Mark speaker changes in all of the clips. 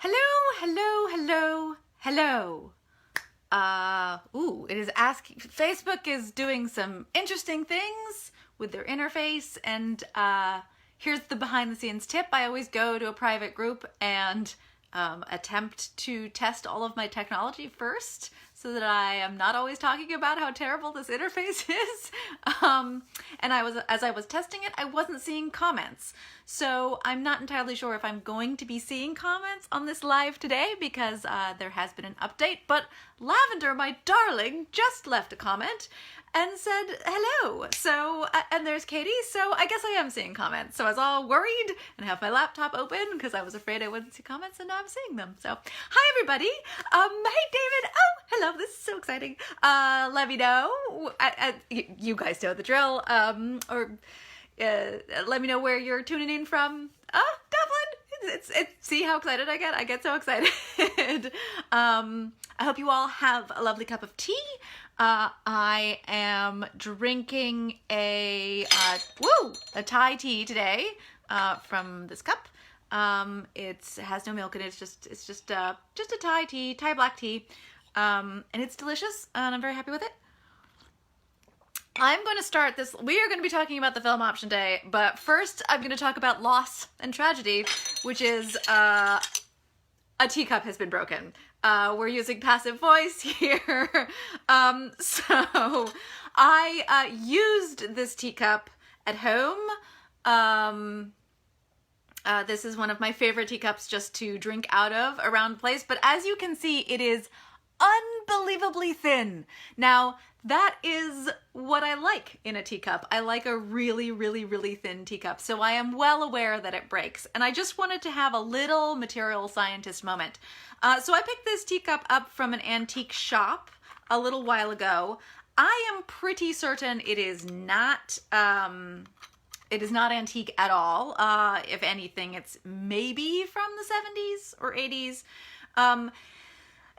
Speaker 1: Hello. It is asking, Facebook is doing some interesting things with their interface, and here's the behind the scenes tip. I always go to a private group and attempt to test all of my technology first so that I am not always talking about how terrible this interface is. And as I was testing it, I wasn't seeing comments. So I'm not entirely sure if I'm going to be seeing comments on this live today because there has been an update, but Lavender, my darling, just left a comment and said hello. So, and there's Katie, so I guess I am seeing comments. So I was all worried and have my laptop open because I was afraid I wouldn't see comments, and now I'm seeing them. So, hi everybody. Hey David. Oh, hello, this is so exciting. Let me know. You guys know the drill. Let me know where you're tuning in from. Dublin. See how excited I get? I get so excited. I hope you all have a lovely cup of tea. I am drinking a Thai tea today from this cup. It has no milk in it. It's just a Thai black tea, and it's delicious, and I'm very happy with it. I'm going to start this. We are going to be talking about the film option day, but first I'm going to talk about loss and tragedy, which is a teacup has been broken. We're using passive voice here. So I used this teacup at home. This is one of my favorite teacups just to drink out of around the place, but as you can see, it is unbelievably thin. Now, that is what I like in a teacup. I like a really, really, really thin teacup. So I am well aware that it breaks. And I just wanted to have a little material scientist moment. So I picked this teacup up from an antique shop a little while ago. I am pretty certain it is not antique at all. If anything, it's maybe from the 70s or 80s.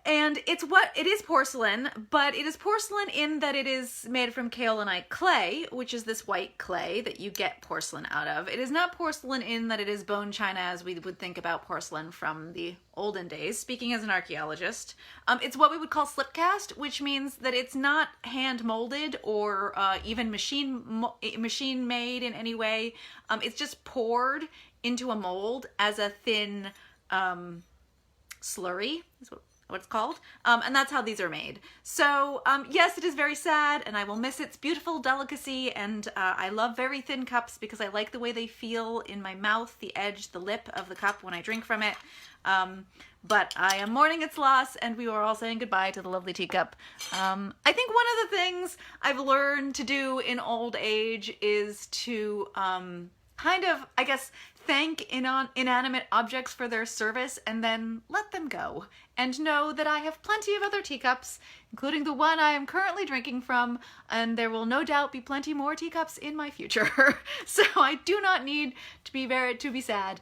Speaker 1: And it is porcelain, but it is porcelain in that it is made from kaolinite clay, which is this white clay that you get porcelain out of. It is not porcelain in that it is bone china as we would think about porcelain from the olden days, speaking as an archaeologist. It's what we would call slip cast, which means that it's not hand molded or even machine made in any way. It's just poured into a mold as a thin slurry, is what it's called, and that's how these are made. So yes, it is very sad, and I will miss its beautiful delicacy, and I love very thin cups because I like the way they feel in my mouth, the edge, the lip of the cup when I drink from it. But I am mourning its loss, and we are all saying goodbye to the lovely teacup. I think one of the things I've learned to do in old age is to kind of, I guess, thank inanimate objects for their service and then let them go, and know that I have plenty of other teacups, including the one I am currently drinking from, and there will no doubt be plenty more teacups in my future. So I do not need to be sad.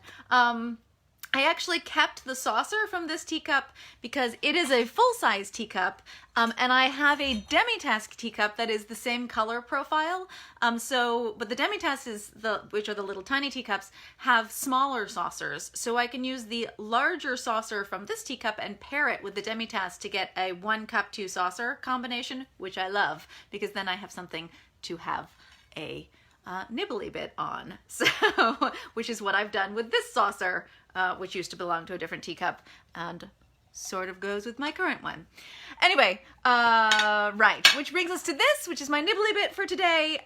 Speaker 1: I actually kept the saucer from this teacup because it is a full-size teacup, and I have a demi-tasse teacup that is the same color profile. But the demi-tasse which are the little tiny teacups, have smaller saucers. So I can use the larger saucer from this teacup and pair it with the demi-tasse to get a 1 cup 2 saucer combination, which I love because then I have something to have a nibbly bit on. So, which is what I've done with this saucer, which used to belong to a different teacup and sort of goes with my current one. Anyway, right, which brings us to this, which is my nibbly bit for today,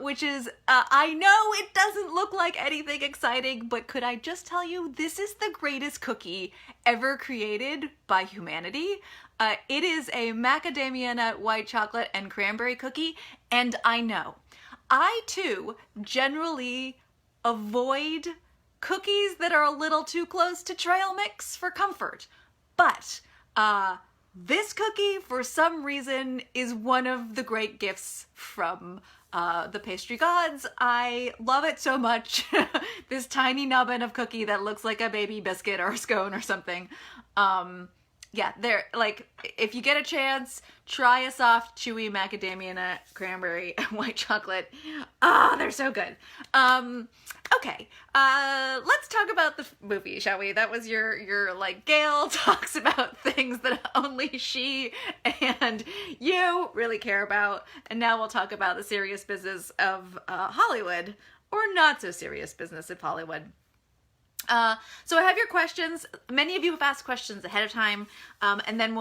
Speaker 1: which is, I know it doesn't look like anything exciting, but could I just tell you, this is the greatest cookie ever created by humanity. It is a macadamia nut white chocolate and cranberry cookie, and I know, I too generally avoid cookies that are a little too close to trail mix for comfort. But this cookie, for some reason, is one of the great gifts from the pastry gods. I love it so much. This tiny nubbin of cookie that looks like a baby biscuit or a scone or something. Yeah, they're like, if you get a chance, try a soft, chewy macadamia nut, cranberry, and white chocolate. Ah, they're so good. Okay, let's talk about the movie, shall we? That was your like, Gail talks about things that only she and you really care about, and now we'll talk about the serious business of Hollywood, or not so serious business of Hollywood. So I have your questions. Many of you have asked questions ahead of time, and then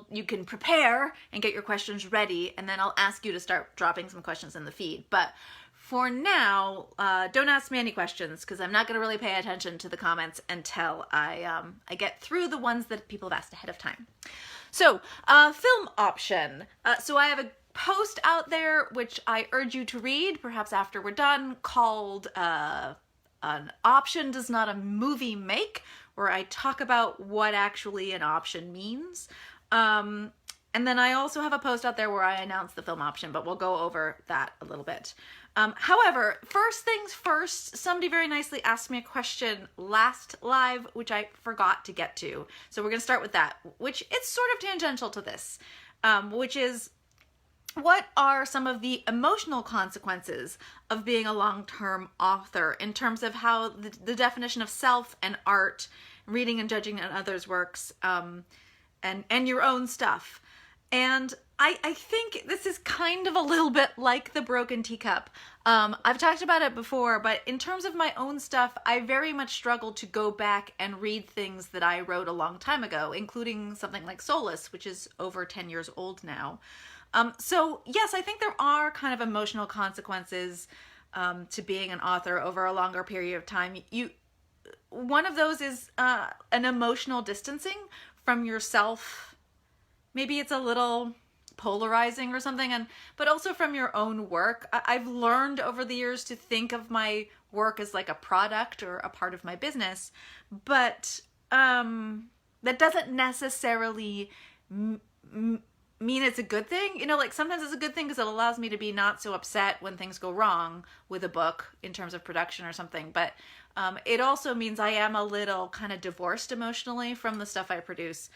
Speaker 1: you can prepare and get your questions ready, and then I'll ask you to start dropping some questions in the feed. But for now, don't ask me any questions, because I'm not going to really pay attention to the comments until I get through the ones that people have asked ahead of time. So, film option. So I have a post out there, which I urge you to read, perhaps after we're done, called An Option Does Not a Movie Make, where I talk about what actually an option means. And then I also have a post out there where I announce the film option, but we'll go over that a little bit. However, first things first, somebody very nicely asked me a question last live, which I forgot to get to. So we're going to start with that, which it's sort of tangential to this, which is, what are some of the emotional consequences of being a long-term author in terms of how the definition of self and art, reading and judging on others' works, and your own stuff? And I think this is kind of a little bit like the broken teacup. I've talked about it before, but in terms of my own stuff, I very much struggle to go back and read things that I wrote a long time ago, including something like Solace, which is over 10 years old now. So yes, I think there are kind of emotional consequences to being an author over a longer period of time. One of those is an emotional distancing from yourself. Maybe it's a little polarizing or something, but also from your own work. I've learned over the years to think of my work as like a product or a part of my business, but that doesn't necessarily mean it's a good thing. You know, like sometimes it's a good thing because it allows me to be not so upset when things go wrong with a book in terms of production or something. But it also means I am a little kind of divorced emotionally from the stuff I produce,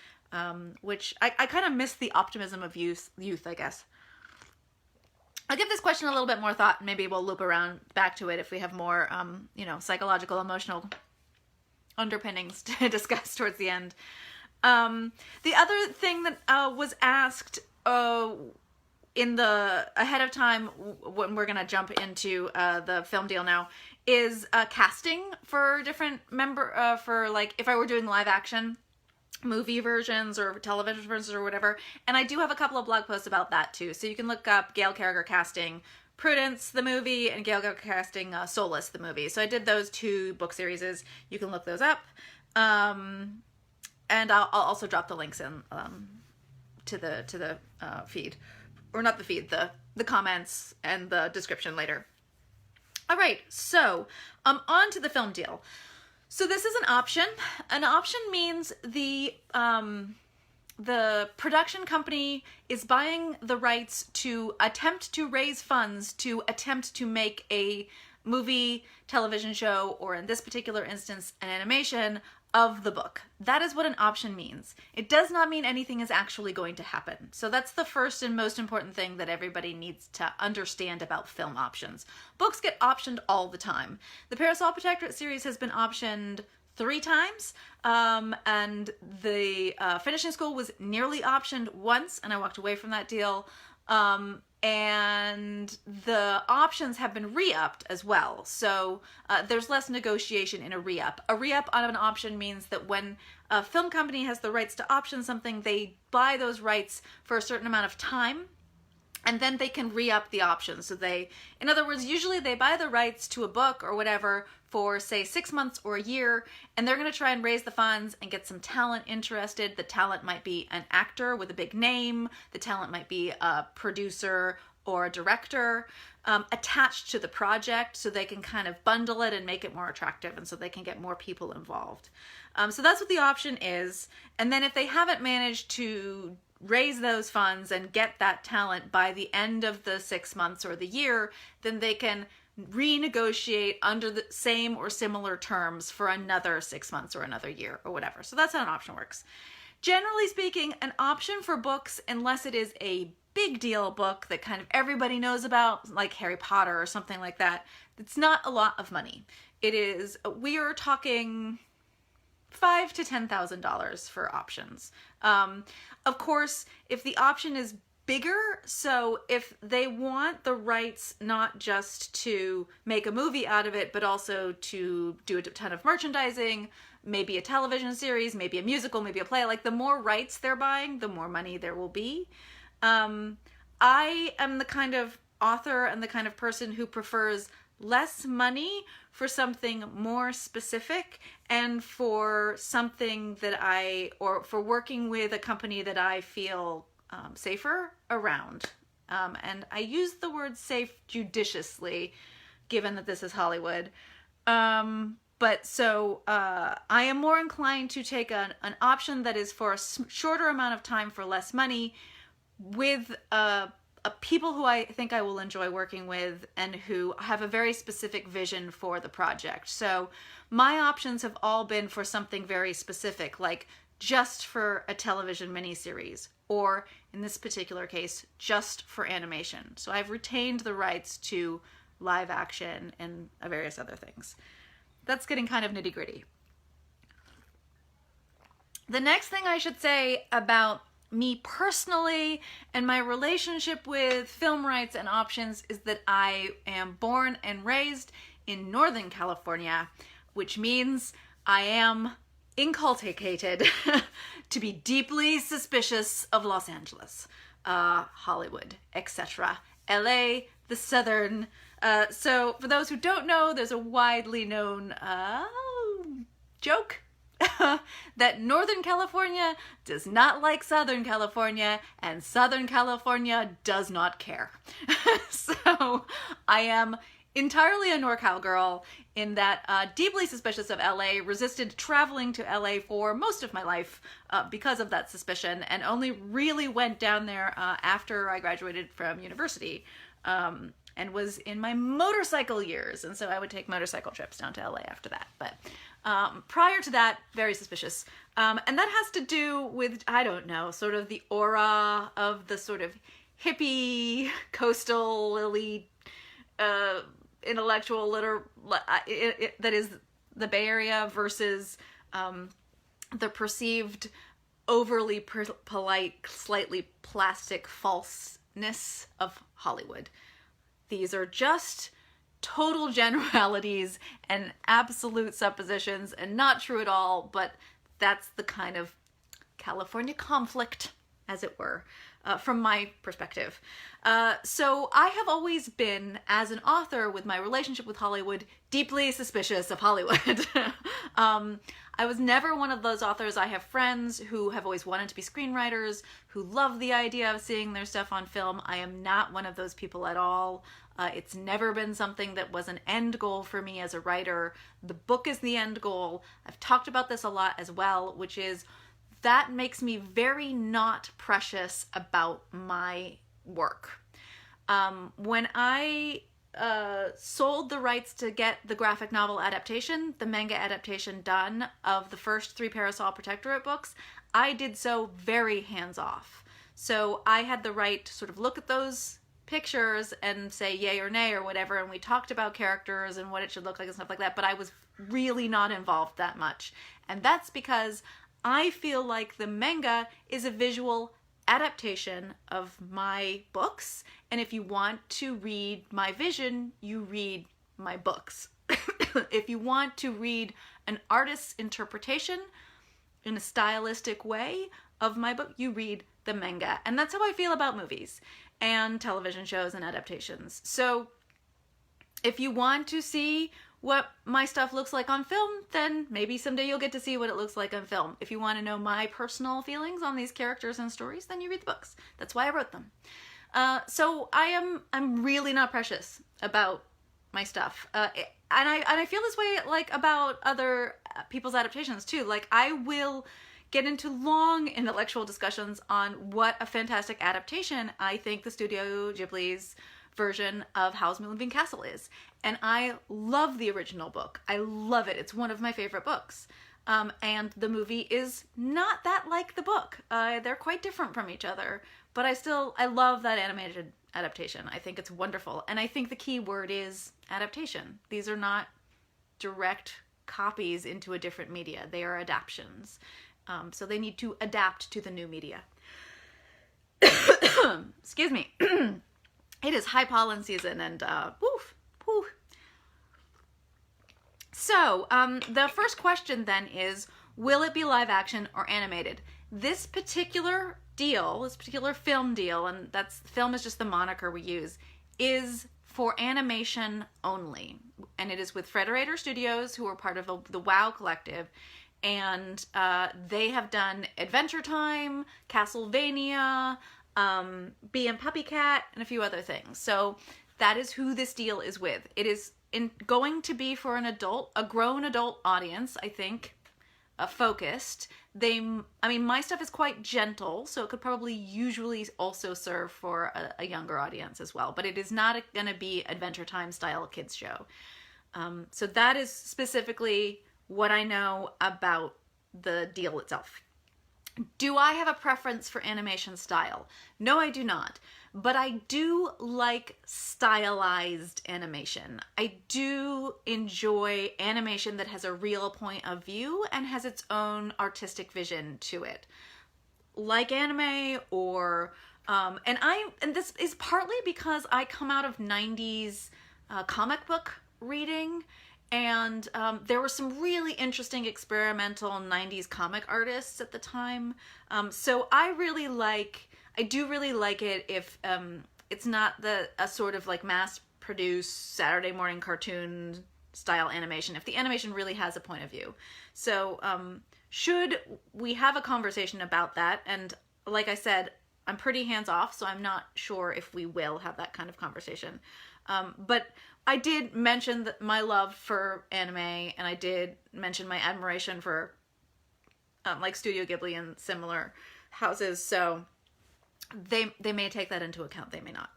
Speaker 1: which I kind of miss the optimism of youth, I guess. I'll give this question a little bit more thought, and maybe we'll loop around back to it if we have more, psychological, emotional underpinnings to discuss towards the end. The other thing that was asked in the ahead of time, when we're gonna jump into the film deal now, is casting for different for like if I were doing live action movie versions or television versions or whatever. And I do have a couple of blog posts about that too, so you can look up Gail Carriger casting Prudence the movie and Gail Carriger casting Solace the movie. So I did those two book series. You can look those up. And I'll also drop the links in to the feed, or not the feed, the comments and the description later. All right, so on to the film deal. So this is an option. An option means the production company is buying the rights to attempt to raise funds to attempt to make a movie, television show, or in this particular instance, an animation of the book. That is what an option means. It does not mean anything is actually going to happen. So that's the first and most important thing that everybody needs to understand about film options. Books get optioned all the time. The Parasol Protectorate series has been optioned 3 times, and the Finishing School was nearly optioned once, and I walked away from that deal. And the options have been re-upped as well. So there's less negotiation in a re-up. A re-up on an option means that when a film company has the rights to option something, they buy those rights for a certain amount of time, and then they can re-up the option. So in other words, usually they buy the rights to a book or whatever for, say, 6 months or a year, and they're going to try and raise the funds and get some talent interested. The talent might be an actor with a big name. The talent might be a producer or a director attached to the project, so they can kind of bundle it and make it more attractive, and so they can get more people involved. So that's what the option is. And then if they haven't managed to raise those funds and get that talent by the end of the 6 months or the year, then they can renegotiate under the same or similar terms for another 6 months or another year or whatever. So that's how an option works. Generally speaking, an option for books, unless it is a big deal book that kind of everybody knows about, like Harry Potter or something like that, it's not a lot of money. We are talking $5,000 to $10,000 for options. Of course, if the option is bigger, so if they want the rights not just to make a movie out of it, but also to do a ton of merchandising, maybe a television series, maybe a musical, maybe a play, like the more rights they're buying, the more money there will be. I am the kind of author and the kind of person who prefers less money for something more specific and for something or for working with a company that I feel safer around. And I use the word safe judiciously, given that this is Hollywood. But so I am more inclined to take an option that is for a shorter amount of time for less money with people who I think I will enjoy working with and who have a very specific vision for the project. So my options have all been for something very specific, like just for a television miniseries, or in this particular case, just for animation. So I've retained the rights to live action and various other things. That's getting kind of nitty-gritty. The next thing I should say about me personally and my relationship with film rights and options is that I am born and raised in Northern California, which means I am inculcated to be deeply suspicious of Los Angeles, Hollywood, etc. LA, the Southern. So for those who don't know, there's a widely known joke that Northern California does not like Southern California, and Southern California does not care. So I am entirely a NorCal girl in that deeply suspicious of LA, resisted traveling to LA for most of my life because of that suspicion, and only really went down there after I graduated from university and was in my motorcycle years, and so I would take motorcycle trips down to LA after that. But prior to that, very suspicious. And that has to do with, I don't know, sort of the aura of the sort of hippie, coastal, elite, intellectual that is the Bay Area versus the perceived overly polite, slightly plastic falseness of Hollywood. These are just total generalities and absolute suppositions and not true at all, but that's the kind of California conflict, as it were, from my perspective. So I have always been, as an author with my relationship with Hollywood, deeply suspicious of Hollywood. I was never one of those authors. I have friends who have always wanted to be screenwriters, who love the idea of seeing their stuff on film. I am not one of those people at all. It's never been something that was an end goal for me as a writer. The book is the end goal. I've talked about this a lot as well, which is that makes me very not precious about my work. When I sold the rights to get the graphic novel adaptation, the manga adaptation done of the first 3 Parasol Protectorate books, I did so very hands-off. So I had the right to sort of look at those pictures and say yay or nay or whatever, and we talked about characters and what it should look like and stuff like that, but I was really not involved that much. And that's because I feel like the manga is a visual adaptation of my books, and if you want to read my vision, you read my books. If you want to read an artist's interpretation in a stylistic way of my book, you read the manga. And that's how I feel about movies and television shows and adaptations. So if you want to see what my stuff looks like on film, then maybe someday you'll get to see what it looks like on film. If you want to know my personal feelings on these characters and stories, then you read the books. That's why I wrote them. So I'm really not precious about my stuff. And I feel this way like about other people's adaptations too. Like I will get into long intellectual discussions on what a fantastic adaptation I think the Studio Ghibli's version of Howl's Moving Castle is. And I love the original book. I love it. It's one of my favorite books. And the movie is not that like the book. They're quite different from each other, but I love that animated adaptation. I think it's wonderful. And I think the key word is adaptation. These are not direct copies into a different media. They are adaptions. So they need to adapt to the new media. Excuse me. It is high pollen season and woof, woof. So the first question then is, will it be live action or animated? This particular deal, this particular film deal, and film is just the moniker we use, is for animation only. And it is with Frederator Studios, who are part of the WoW Collective. And they have done Adventure Time, Castlevania, Bee and Puppy Cat, and a few other things. So that is who this deal is with. It is going to be for a grown adult audience, I think, focused. My stuff is quite gentle, so it could probably usually also serve for a younger audience as well. But it is not going to be Adventure Time style kids show. So that is specifically what I know about the deal itself. Do I have a preference for animation style? No, I do not. But I do like stylized animation. I do enjoy animation that has a real point of view and has its own artistic vision to it. Like anime or, and this is partly because I come out of 90s comic book reading. And there were some really interesting experimental 90s comic artists at the time. So I do really like it if it's not a sort of like mass-produced Saturday morning cartoon style animation, if the animation really has a point of view. So should we have a conversation about that? And like I said, I'm pretty hands-off, so I'm not sure if we will have that kind of conversation. But I did mention my love for anime, and I did mention my admiration for like Studio Ghibli and similar houses, so they may take that into account, they may not.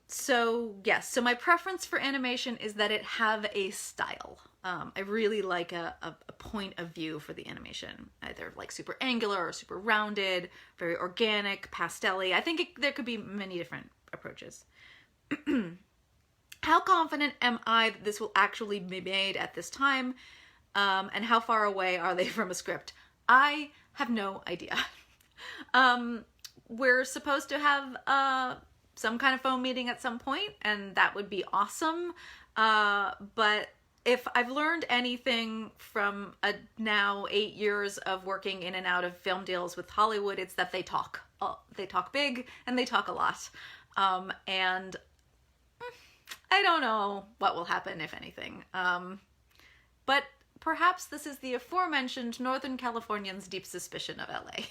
Speaker 1: So yes, so my preference for animation is that it have a style. I really like a point of view for the animation, either like super angular or super rounded, very organic, pastel-y. I think there could be many different approaches. How confident am I that this will actually be made at this time? And how far away are they from a script? I have no idea. We're supposed to have some kind of phone meeting at some point, and that would be awesome. But if I've learned anything from now 8 years of working in and out of film deals with Hollywood, it's that they talk. They talk big and they talk a lot. And I don't know what will happen, if anything. But perhaps this is the aforementioned Northern Californian's deep suspicion of LA.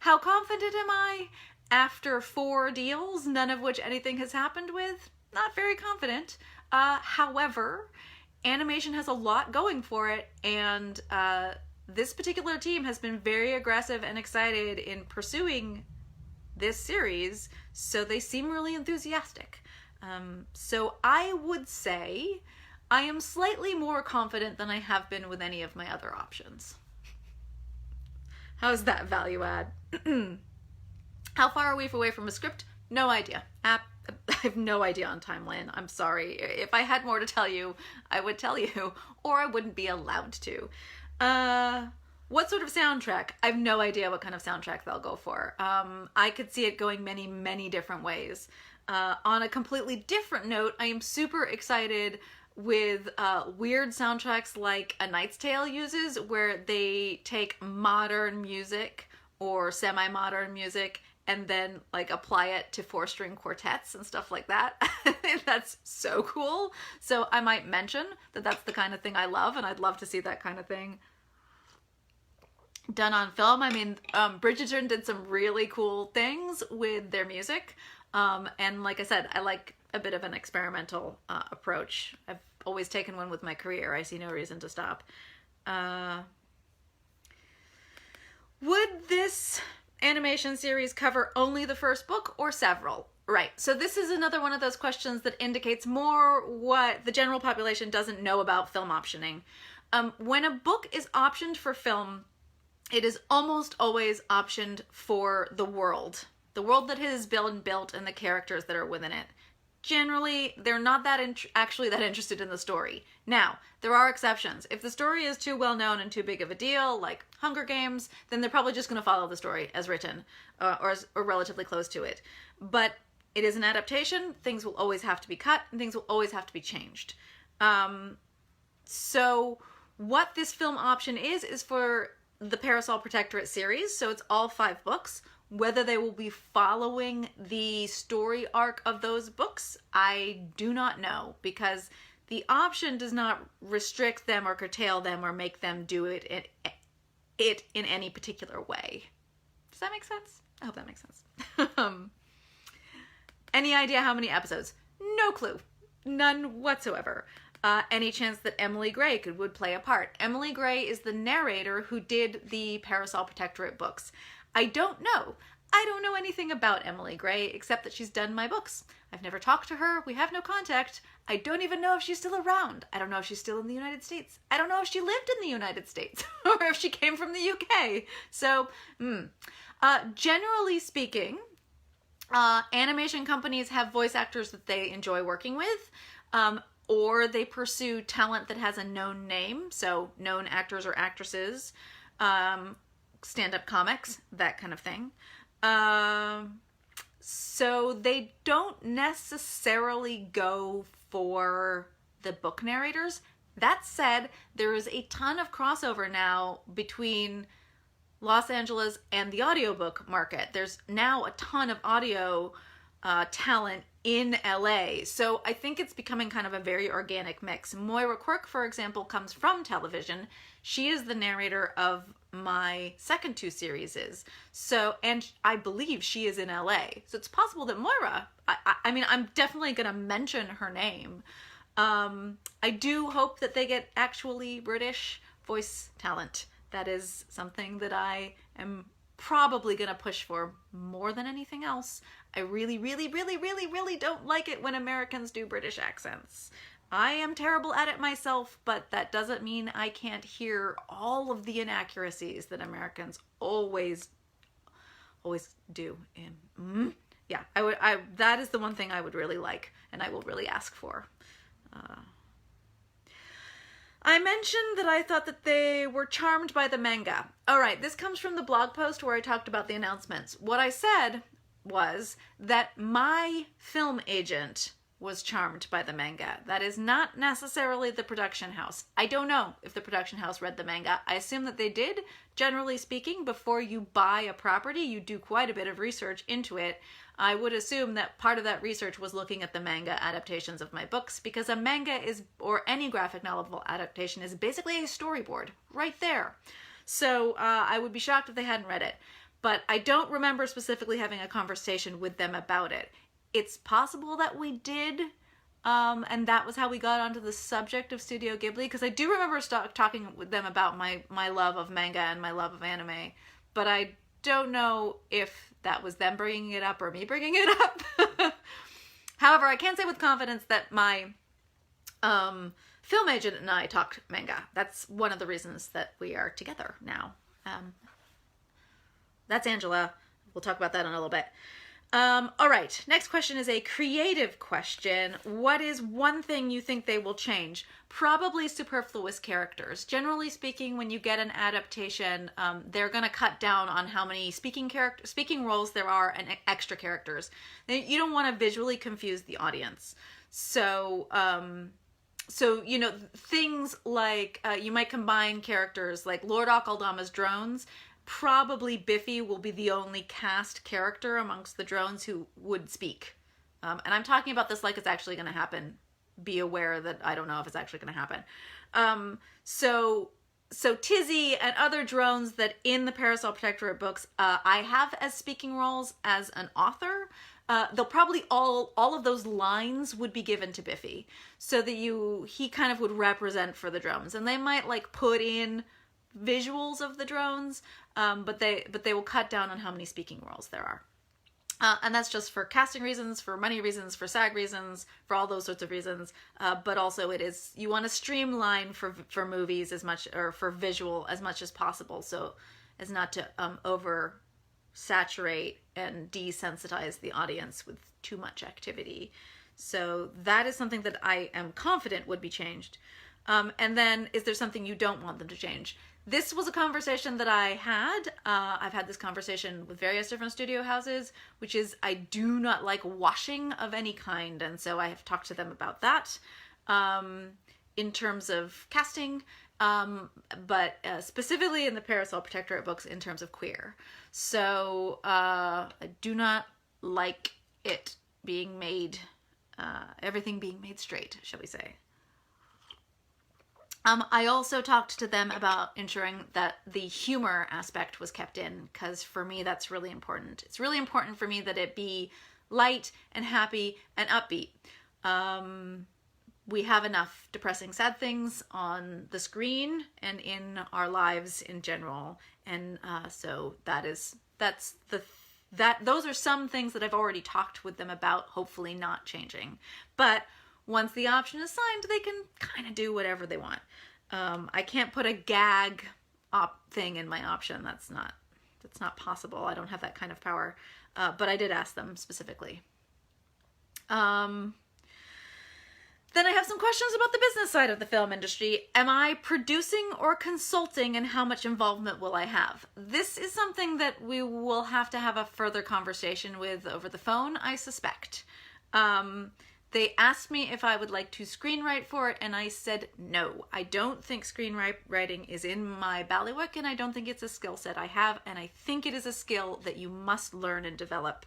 Speaker 1: How confident am I? After 4 deals, none of which anything has happened with, not very confident. However, animation has a lot going for it, and this particular team has been very aggressive and excited in pursuing this series, so they seem really enthusiastic. So I would say I am slightly more confident than I have been with any of my other options. How's that value add? How far are we away from a script? No idea. I have no idea on timeline. I'm sorry. If I had more to tell you, I would tell you, or I wouldn't be allowed to. What sort of soundtrack? I have no idea what kind of soundtrack they'll go for. I could see it going many, many different ways. On a completely different note, I am super excited with weird soundtracks like A Knight's Tale uses, where they take modern music or semi-modern music and then like apply it to 4-string quartets and stuff like that. I think that's so cool. So I might mention that that's the kind of thing I love, and I'd love to see that kind of thing done on film. I mean, Bridgerton did some really cool things with their music. And like I said, I like a bit of an experimental approach. I've always taken one with my career. I see no reason to stop. Would this animation series cover only the first book or several? Right, so this is another one of those questions that indicates more what the general population doesn't know about film optioning. When a book is optioned for film, it is almost always optioned for the world that has been built and the characters that are within it. Generally, they're not actually that interested in the story. Now, there are exceptions. If the story is too well known and too big of a deal, like Hunger Games, then they're probably just going to follow the story as written, or relatively close to it. But it is an adaptation. Things will always have to be cut, and things will always have to be changed. So what this film option is for the Parasol Protectorate series, so it's all 5 books. Whether they will be following the story arc of those books, I do not know, because the option does not restrict them or curtail them or make them do it in any particular way. Does that make sense? I hope that makes sense. Any idea how many episodes? No clue. None whatsoever. Any chance that Emily Gray would play a part? Emily Gray is the narrator who did the Parasol Protectorate books. I don't know. I don't know anything about Emily Gray except that she's done my books. I've never talked to her. We have no contact. I don't even know if she's still around. I don't know if she's still in the United States. I don't know if she lived in the United States or if she came from the UK. So, generally speaking, animation companies have voice actors that they enjoy working with, or they pursue talent that has a known name, so known actors or actresses, stand-up comics, that kind of thing. So they don't necessarily go for the book narrators. That said, there is a ton of crossover now between Los Angeles and the audiobook market. There's now a ton of audio talent in LA. So I think it's becoming kind of a very organic mix. Moira Quirk, for example, comes from television. She is the narrator of my second 2 series. So, and I believe she is in LA. So it's possible that Moira, I mean, I'm definitely going to mention her name. I do hope that they get actually British voice talent. That is something that I am probably going to push for more than anything else. I really, really, really, really, really don't like it when Americans do British accents. I am terrible at it myself, but that doesn't mean I can't hear all of the inaccuracies that Americans always do. Yeah, that is the one thing I would really like, and I will really ask for. I mentioned that I thought that they were charmed by the manga. All right, this comes from the blog post where I talked about the announcements. What I said was that my film agent was charmed by the manga. That is not necessarily the production house. I don't know if the production house read the manga. I assume that they did. Generally speaking, before you buy a property, you do quite a bit of research into it. I would assume that part of that research was looking at the manga adaptations of my books, because a manga is, or any graphic novel adaptation, is basically a storyboard right there. So I would be shocked if they hadn't read it. But I don't remember specifically having a conversation with them about it. It's possible that we did, and that was how we got onto the subject of Studio Ghibli, because I do remember talking with them about my love of manga and my love of anime, but I don't know if that was them bringing it up or me bringing it up. However, I can say with confidence that my film agent and I talked manga. That's one of the reasons that we are together now. That's Angela. We'll talk about that in a little bit. All right, next question is a creative question. What is one thing you think they will change? Probably superfluous characters. Generally speaking, when you get an adaptation, they're going to cut down on how many speaking roles there are and extra characters. You don't want to visually confuse the audience. So, you know, things like you might combine characters like Lord Alkodama's drones. Probably Biffy will be the only cast character amongst the drones who would speak. And I'm talking about this like it's actually going to happen. Be aware that I don't know if it's actually going to happen. So Tizzy and other drones that in the Parasol Protectorate books, I have as speaking roles as an author. They'll probably all of those lines would be given to Biffy, so that he kind of would represent for the drones, and they might like put in visuals of the drones, but they will cut down on how many speaking roles there are. And that's just for casting reasons, for money reasons, for SAG reasons, for all those sorts of reasons. But also you want to streamline for movies as much, or for visual as much as possible, so as not to oversaturate and desensitize the audience with too much activity. So that is something that I am confident would be changed. And then, is there something you don't want them to change? This was a conversation that I had. I've had this conversation with various different studio houses, which is I do not like washing of any kind. And so I have talked to them about that in terms of casting, but specifically in the Parasol Protectorate books in terms of queer. So I do not like it being made, everything being made straight, shall we say. I also talked to them about ensuring that the humor aspect was kept in, because for me that's really important. It's really important for me that it be light and happy and upbeat. We have enough depressing, sad things on the screen and in our lives in general, and so those are some things that I've already talked with them about, hopefully not changing. But once the option is signed, they can kind of do whatever they want. I can't put a gag thing in my option. That's not possible. I don't have that kind of power. But I did ask them specifically. Then I have some questions about the business side of the film industry. Am I producing or consulting, and how much involvement will I have? This is something that we will have to have a further conversation with over the phone, I suspect. They asked me if I would like to screenwrite for it, and I said no. I don't think screenwriting is in my bailiwick, and I don't think it's a skill set I have, and I think it is a skill that you must learn and develop.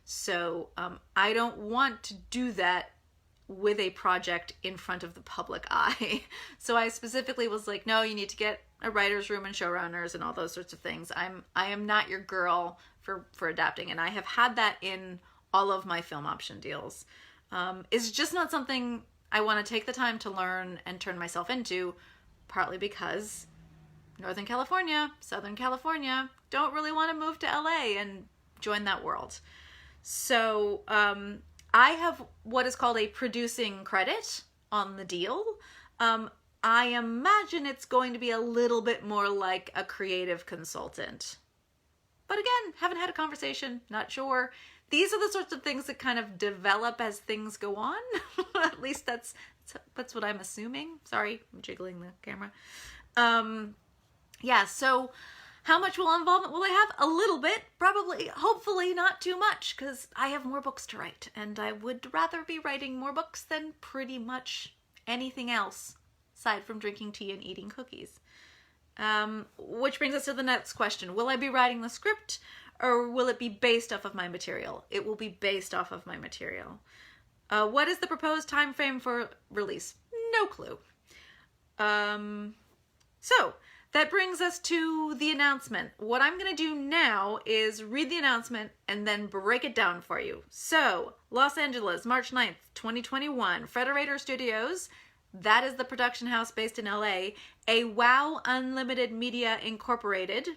Speaker 1: So I don't want to do that with a project in front of the public eye. So I specifically was like, no, you need to get a writer's room and showrunners and all those sorts of things. I am not your girl for adapting, and I have had that in all of my film option deals. It's just not something I want to take the time to learn and turn myself into, partly because Northern California, Southern California, don't really want to move to LA and join that world. So I have what is called a producing credit on the deal. I imagine it's going to be a little bit more like a creative consultant. But again, haven't had a conversation, not sure. These are the sorts of things that kind of develop as things go on. At least that's what I'm assuming. Sorry, I'm jiggling the camera. Yeah, so how much involvement will I have? A little bit, probably, hopefully not too much, because I have more books to write, and I would rather be writing more books than pretty much anything else, aside from drinking tea and eating cookies. Which brings us to the next question. Will I be writing the script, or will it be based off of my material? It will be based off of my material. What is the proposed time frame for release? No clue. So that brings us to the announcement. What I'm going to do now is read the announcement and then break it down for you. So, Los Angeles, March 9th, 2021, Frederator Studios. That is the production house based in LA. A WoW Unlimited Media Incorporated.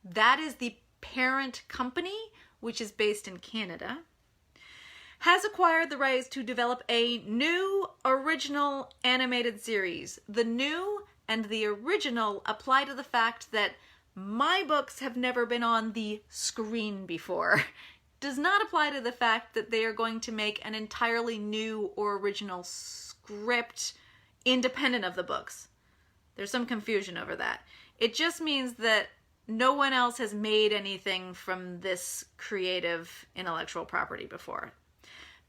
Speaker 1: That is the parent company, which is based in Canada, has acquired the rights to develop a new original animated series. The new and the original apply to the fact that my books have never been on the screen before. Does not apply to the fact that they are going to make an entirely new or original script independent of the books. There's some confusion over that. It just means that no one else has made anything from this creative intellectual property before.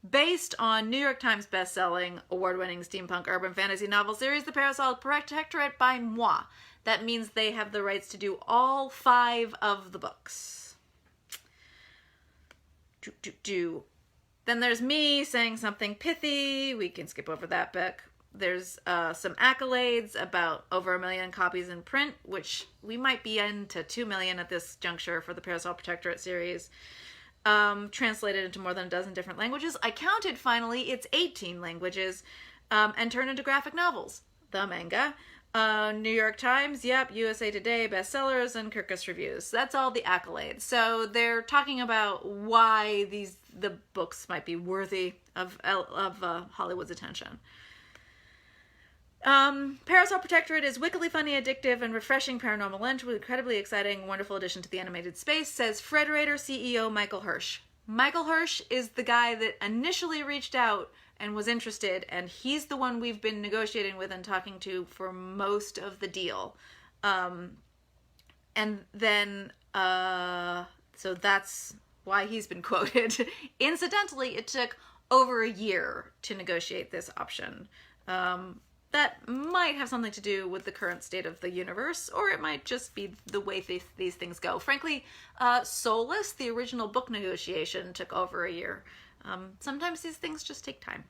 Speaker 1: Based on New York Times bestselling, award-winning steampunk urban fantasy novel series, The Parasol Protectorate by moi. That means they have the rights to do all 5 of the books. Then there's me saying something pithy. We can skip over that book. There's some accolades about over 1 million copies in print, which we might be into 2 million at this juncture for the Parasol Protectorate series. Translated into more than a dozen different languages. I counted finally, it's 18 languages, and turned into graphic novels. The manga. New York Times, yep, USA Today, bestsellers, and Kirkus reviews. That's all the accolades. So they're talking about why the books might be worthy of Hollywood's attention. Parasol Protectorate is wickedly funny, addictive, and refreshing paranormal lunch with incredibly exciting, wonderful addition to the animated space, says Frederator CEO Michael Hirsch. Michael Hirsch is the guy that initially reached out and was interested, and he's the one we've been negotiating with and talking to for most of the deal. And then, so that's why he's been quoted. Incidentally, it took over a year to negotiate this option. That might have something to do with the current state of the universe, or it might just be the way these things go. Frankly, Soulless, the original book negotiation, took over a year. Sometimes these things just take time.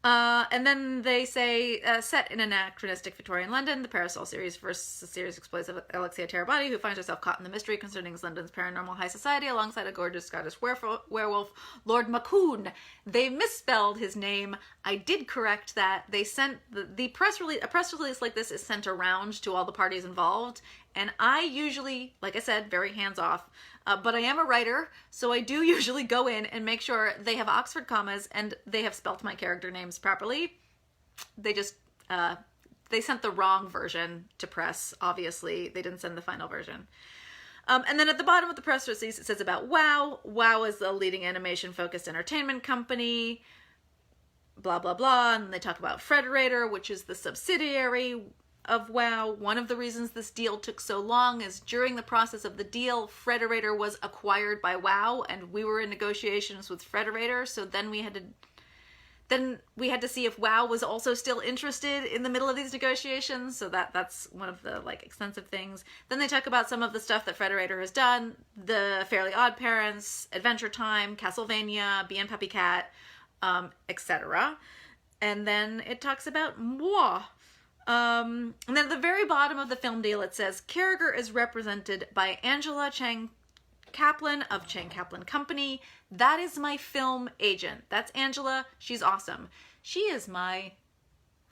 Speaker 1: And then they say, set in anachronistic Victorian London, the Parasol series versus the series exploits Alexia Terabati, who finds herself caught in the mystery concerning London's paranormal high society alongside a gorgeous Scottish werewolf, Lord Macoon. They misspelled his name. I did correct that. They sent the press release. A press release like this is sent around to all the parties involved, and I usually, like I said, very hands-off. But I am a writer, so I do usually go in and make sure they have Oxford commas and they have spelt my character names properly. They just, they sent the wrong version to press, obviously. They didn't send the final version. And then at the bottom of the press release, it says about WoW. WoW is the leading animation-focused entertainment company, blah, blah, blah. And they talk about Frederator, which is the subsidiary of WoW. One of the reasons this deal took so long is during the process of the deal, Frederator was acquired by WoW, and we were in negotiations with Frederator, so then we had to see if WoW was also still interested in the middle of these negotiations, so that's one of the extensive things. Then they talk about some of the stuff that Frederator has done, the Fairly Odd Parents, Adventure Time, Castlevania, Bee and Puppy Cat, etc. And then it talks about moi. And then at the very bottom of the film deal, it says, Carriger is represented by Angela Chang Kaplan of Chang Kaplan Company. That is my film agent. That's Angela. She's awesome. She is my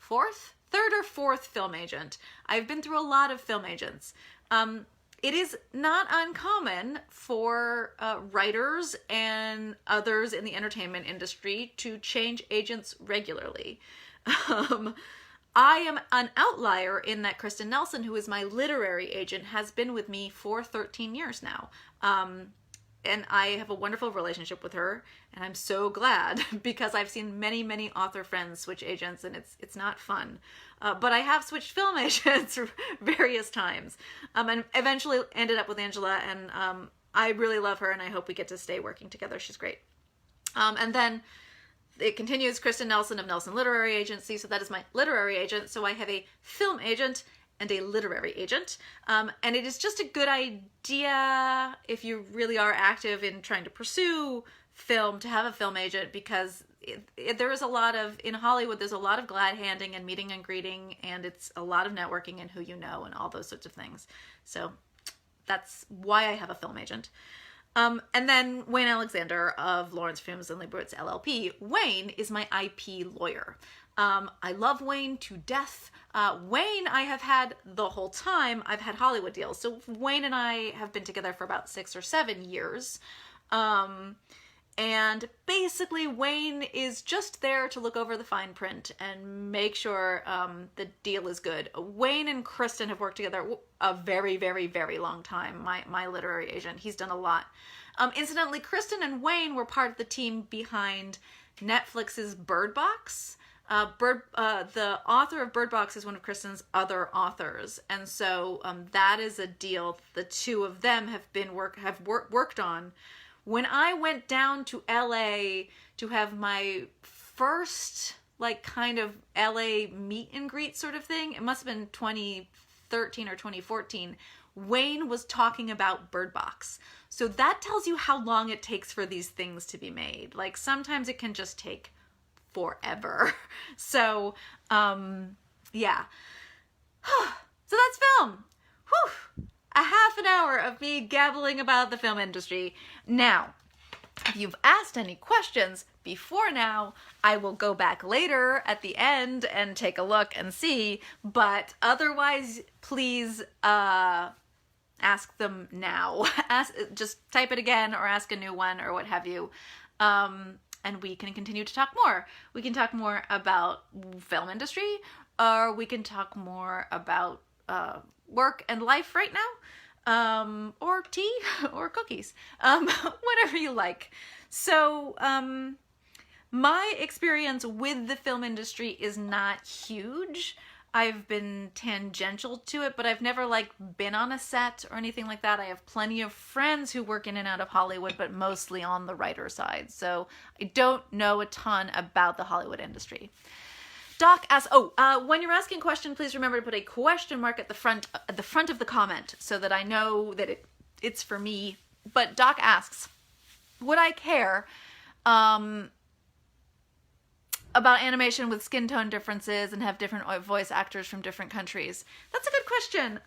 Speaker 1: third or fourth film agent. I've been through a lot of film agents. It is not uncommon for writers and others in the entertainment industry to change agents regularly. I am an outlier in that Kristen Nelson, who is my literary agent, has been with me for 13 years now. And I have a wonderful relationship with her, and I'm so glad because I've seen many, many author friends switch agents, and it's not fun. But I have switched film agents various times, and eventually ended up with Angela, and I really love her, and I hope we get to stay working together. She's great. And then it continues, Kristen Nelson of Nelson Literary Agency, so that is my literary agent. So I have a film agent and a literary agent. And it is just a good idea if you really are active in trying to pursue film to have a film agent, because there is a lot of, in Hollywood, there's a lot of glad handing and meeting and greeting, and it's a lot of networking and who you know and all those sorts of things. So that's why I have a film agent. And then Wayne Alexander of Lawrence Films and Leibowitz LLP. Wayne is my IP lawyer. I love Wayne to death. Wayne I have had the whole time I've had Hollywood deals. So Wayne and I have been together for about 6 or 7 years. And basically Wayne is just there to look over the fine print and make sure the deal is good. Wayne and Kristen have worked together a very, very, very long time, my literary agent. He's done a lot. Incidentally, Kristen and Wayne were part of the team behind Netflix's Bird Box. The author of Bird Box is one of Kristen's other authors, and so that is a deal the two of them have worked on. When I went down to LA to have my first kind of LA meet and greet sort of thing, it must have been 2013 or 2014, Wayne was talking about Bird Box. So that tells you how long it takes for these things to be made. Sometimes it can just take forever. So, yeah. So that's film. Whew. A half an hour of me gabbling about the film industry. Now, If you've asked any questions before now, I will go back later at the end and take a look and see, but otherwise, please ask them now. Just type it again or ask a new one or what have you, and we can continue to talk more. We can talk more about film industry, or we can talk more about work and life right now, or tea or cookies, whatever you like. So my experience with the film industry is not huge. I've been tangential to it, but I've never like been on a set or anything like that. I have plenty of friends who work in and out of Hollywood, but mostly on the writer side. So I don't know a ton about the Hollywood industry. Doc asks, when you're asking a question, please remember to put a question mark at the front of the comment so that I know that it's for me. But Doc asks, would I care about animation with skin tone differences and have different voice actors from different countries? That's a good question.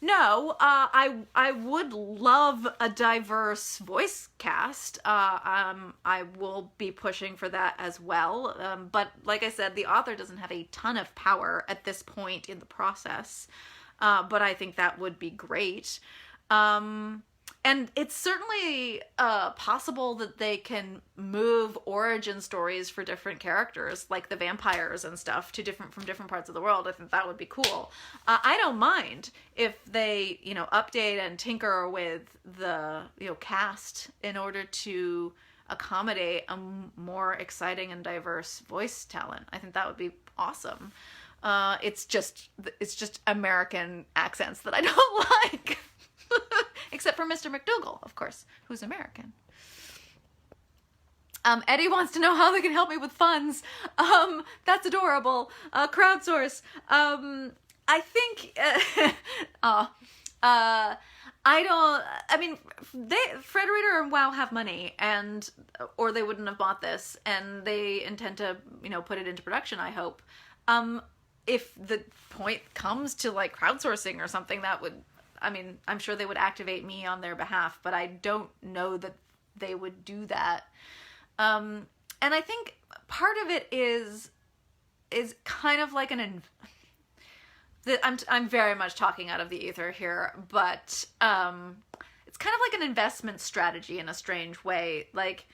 Speaker 1: No, I would love a diverse voice cast. I will be pushing for that as well. But like I said, the author doesn't have a ton of power at this point in the process. But I think that would be great. And it's certainly possible that they can move origin stories for different characters, like the vampires and stuff, from different parts of the world. I think that would be cool. I don't mind if they, update and tinker with the, cast in order to accommodate a more exciting and diverse voice talent. I think that would be awesome. It's just American accents that I don't like. Except for Mr. McDougal, of course, who's American. Eddie wants to know how they can help me with funds. That's adorable. Crowdsource. I think, Fred Reader and WoW have money, or they wouldn't have bought this, and they intend to, put it into production, I hope. If the point comes to like crowdsourcing or something, that would, I'm sure they would activate me on their behalf, but I don't know that they would do that. And I think part of it is kind of like I'm very much talking out of the ether here, but it's kind of like an investment strategy in a strange way. Like,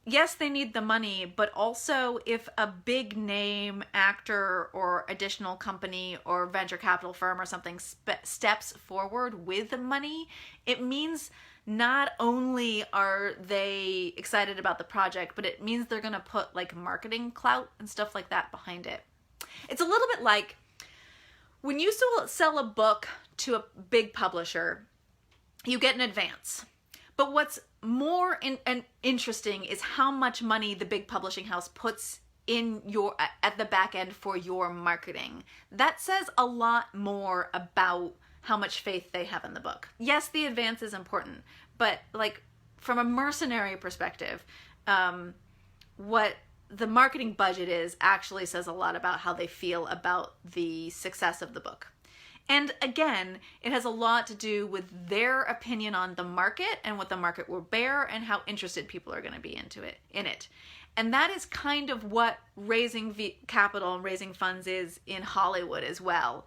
Speaker 1: yes, they need the money, but also if a big name actor or additional company or venture capital firm or something steps forward with the money, it means not only are they excited about the project, but it means they're going to put like marketing clout and stuff like that behind it. It's a little bit like when you sell a book to a big publisher, you get an advance. But what's more interesting is how much money the big publishing house puts in at the back end for your marketing. That says a lot more about how much faith they have in the book. Yes, the advance is important, but like from a mercenary perspective, what the marketing budget is actually says a lot about how they feel about the success of the book. And again, it has a lot to do with their opinion on the market and what the market will bear and how interested people are going to be in it. And that is kind of what raising capital and raising funds is in Hollywood as well.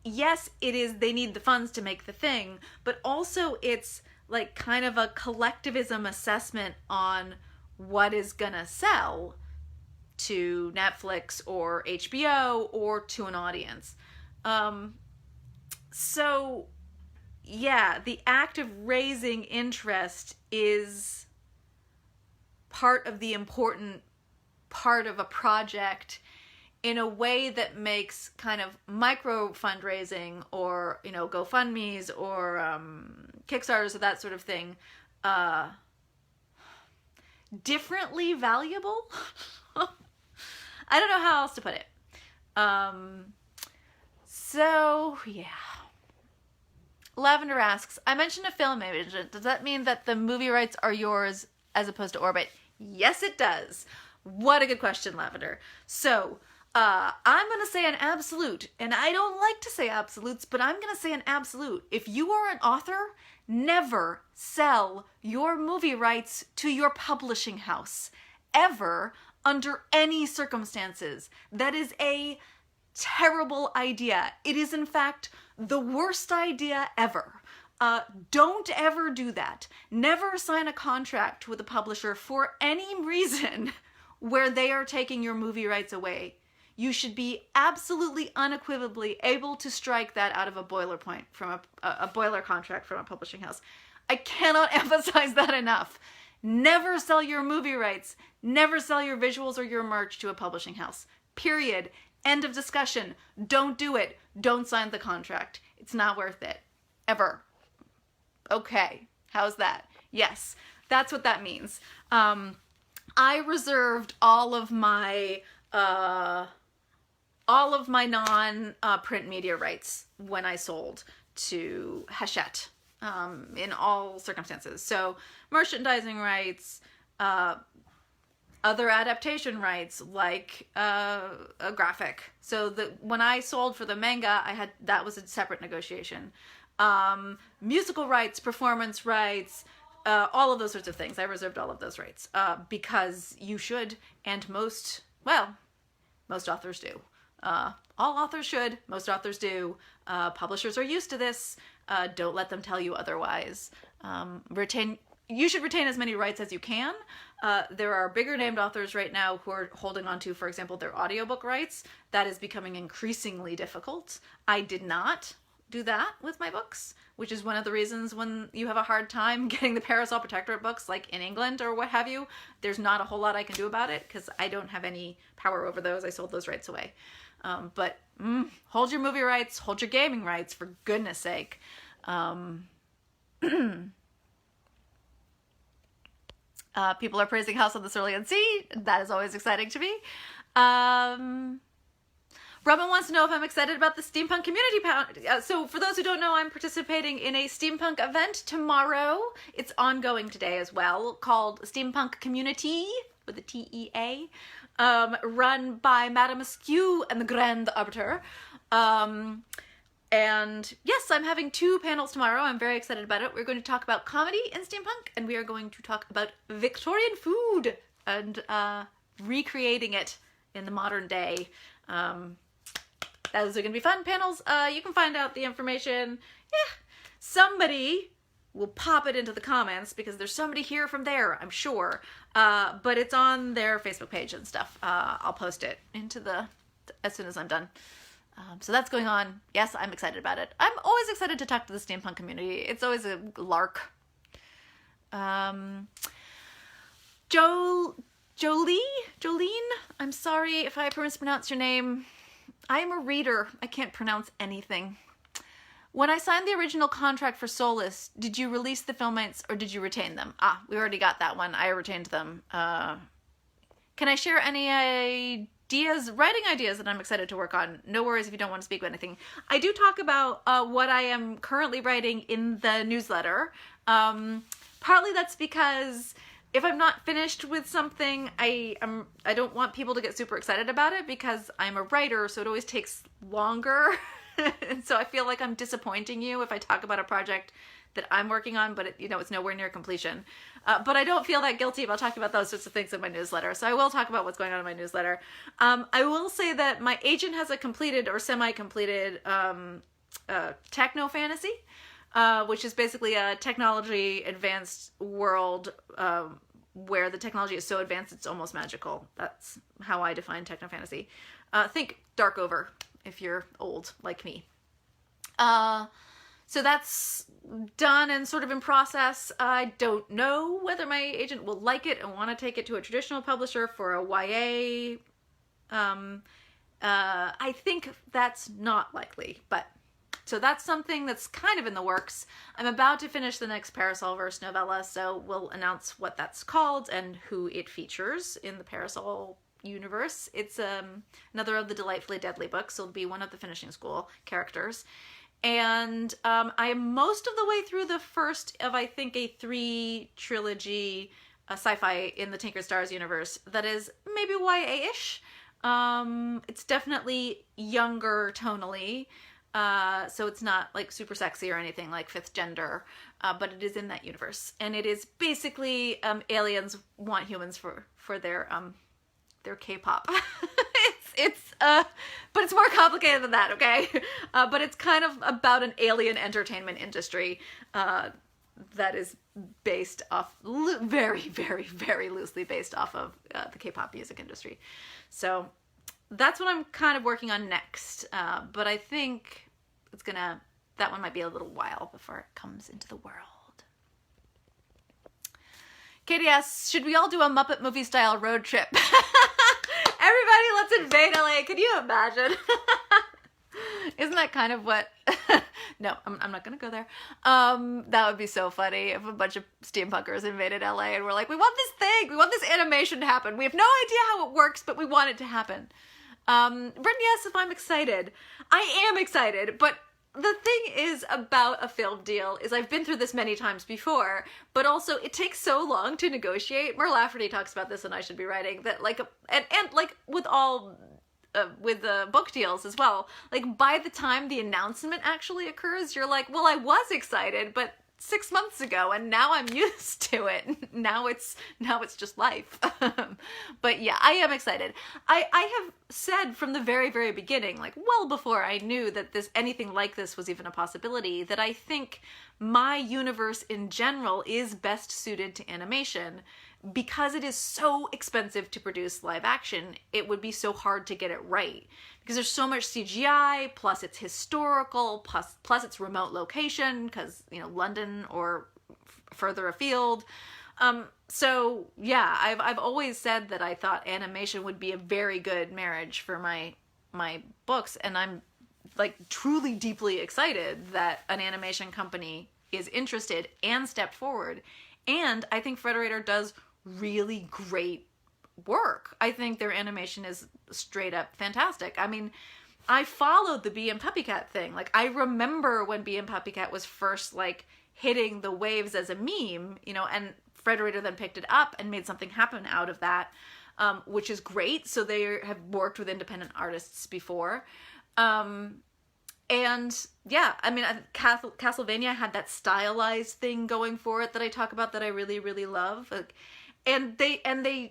Speaker 1: Yes, it is, they need the funds to make the thing, but also it's like kind of a collectivism assessment on what is going to sell to Netflix or HBO or to an audience. So yeah, the act of raising interest is part of the important part of a project in a way that makes kind of micro fundraising or, GoFundMe's or Kickstarters or that sort of thing differently valuable. I don't know how else to put it. So, yeah. Lavender asks, I mentioned a film agent. Does that mean that the movie rights are yours as opposed to Orbit? Yes, it does. What a good question, Lavender. So, I'm going to say an absolute, and I don't like to say absolutes, but I'm going to say an absolute. If you are an author, never sell your movie rights to your publishing house, ever, under any circumstances. That is a terrible idea. It is, in fact, the worst idea ever. Don't ever do that. Never sign a contract with a publisher for any reason where they are taking your movie rights away. You should be absolutely unequivocally able to strike that out of a boiler point from a boiler contract from a publishing house. I cannot emphasize that enough. Never sell your movie rights. Never sell your visuals or your merch to a publishing house. Period. End of discussion. Don't do it. Don't sign the contract. It's not worth it. Ever. Okay. How's that? Yes. That's what that means. I reserved all of my non-print media rights when I sold to Hachette, in all circumstances. So merchandising rights, other adaptation rights, like a graphic. So when I sold for the manga, that was a separate negotiation. Musical rights, performance rights, all of those sorts of things. I reserved all of those rights because you should, and most authors do. All authors should, most authors do. Publishers are used to this. Don't let them tell you otherwise. You should retain as many rights as you can. There are bigger named authors right now who are holding on to, for example, their audiobook rights. That is becoming increasingly difficult. I did not do that with my books, which is one of the reasons when you have a hard time getting the Parasol Protectorate books, like in England or what have you, there's not a whole lot I can do about it because I don't have any power over those. I sold those rights away. But hold your movie rights, hold your gaming rights, for goodness sake. People are praising House of the Cerulean Sea. That is always exciting to me. Robin wants to know if I'm excited about the Steampunk Community Pound. So for those who don't know, I'm participating in a steampunk event tomorrow. It's ongoing today as well, called Steampunk Community, with a T-E-A, run by Madame Askew and the Grand Arbiter. And yes, I'm having 2 panels tomorrow. I'm very excited about it. We're going to talk about comedy in steampunk, and we are going to talk about Victorian food and recreating it in the modern day. Those are going to be fun panels. You can find out the information. Yeah, somebody will pop it into the comments because there's somebody here from there, I'm sure. But it's on their Facebook page and stuff. I'll post it as soon as I'm done. So that's going on. Yes, I'm excited about it. I'm always excited to talk to the steampunk community. It's always a lark. Jolene, I'm sorry if I mispronounce your name. I am a reader. I can't pronounce anything. When I signed the original contract for Soulless, did you release the film rights or did you retain them? We already got that one. I retained them. Can I share any writing ideas that I'm excited to work on? No worries if you don't want to speak about anything. I do talk about what I am currently writing in the newsletter. Partly that's because if I'm not finished with something, I don't want people to get super excited about it because I'm a writer, so it always takes longer. And so I feel like I'm disappointing you if I talk about a project that I'm working on, but it's nowhere near completion. But I don't feel that guilty about talking about those sorts of things in my newsletter. So I will talk about what's going on in my newsletter. I will say that my agent has a completed or semi-completed techno fantasy. Which is basically a technology advanced world where the technology is so advanced it's almost magical. That's how I define techno fantasy. Think Darkover if you're old like me. So that's done and sort of in process. I don't know whether my agent will like it and want to take it to a traditional publisher for a YA. I think that's not likely, but so that's something that's kind of in the works. I'm about to finish the next Parasolverse novella, so we'll announce what that's called and who it features in the Parasol universe. It's another of the Delightfully Deadly books, so it'll be one of the Finishing School characters. And I am most of the way through the first of, I think, a 3-trilogy sci-fi in the Tinkered Stars universe that is maybe YA-ish. It's definitely younger tonally. So it's not like super sexy or anything like Fifth Gender, but it is in that universe, and it is basically aliens want humans for their K-pop. But it's more complicated than that, okay? But it's kind of about an alien entertainment industry that is based off very, very, very loosely based off of the K-pop music industry. So that's what I'm kind of working on next. But I think that one might be a little while before it comes into the world. Katie asks, should we all do a Muppet movie style road trip? Everybody, let's invade LA. Can you imagine? Isn't that kind of what... No, I'm not going to go there. That would be so funny if a bunch of steampunkers invaded LA and we're like, we want this thing. We want this animation to happen. We have no idea how it works, but we want it to happen. Brittany asks if I'm excited. I am excited, but the thing is about a film deal is I've been through this many times before, but also it takes so long to negotiate. Mer Lafferty talks about this, and I should be writing that, like, and like with all with the book deals as well, like by the time the announcement actually occurs, you're like, well, I was excited, but 6 months ago, and now I'm used to it. Now it's just life. But yeah, I am excited. I have said from the very, very beginning, like well before I knew that anything like this was even a possibility, that I think my universe in general is best suited to animation because it is so expensive to produce live action. It would be so hard to get it right because there's so much CGI, plus it's historical, plus it's remote location because, you know, London or further afield. So yeah, I've always said that I thought animation would be a very good marriage for my books, and I'm like truly deeply excited that an animation company is interested and stepped forward. And I think Frederator does really great work. I think their animation is straight up fantastic. I mean, I followed the Bee and Puppycat thing. Like, I remember when Bee and Puppycat was first like hitting the waves as a meme, you know, and Frederator then picked it up and made something happen out of that, which is great. So they have worked with independent artists before. And yeah, I mean, Castlevania had that stylized thing going for it that I talk about that I really, really love. Like, and they're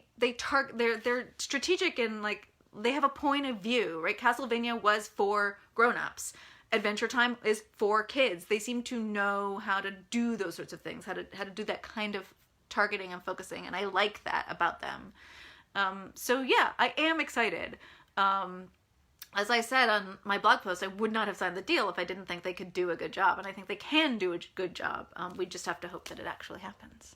Speaker 1: strategic and like they have a point of view, right? Castlevania was for grown-ups. Adventure Time is for kids. They seem to know how to do those sorts of things, how to do that kind of targeting and focusing, and I like that about them. So yeah, I am excited. As I said on my blog post, I would not have signed the deal if I didn't think they could do a good job, and I think they can do a good job. We just have to hope that it actually happens.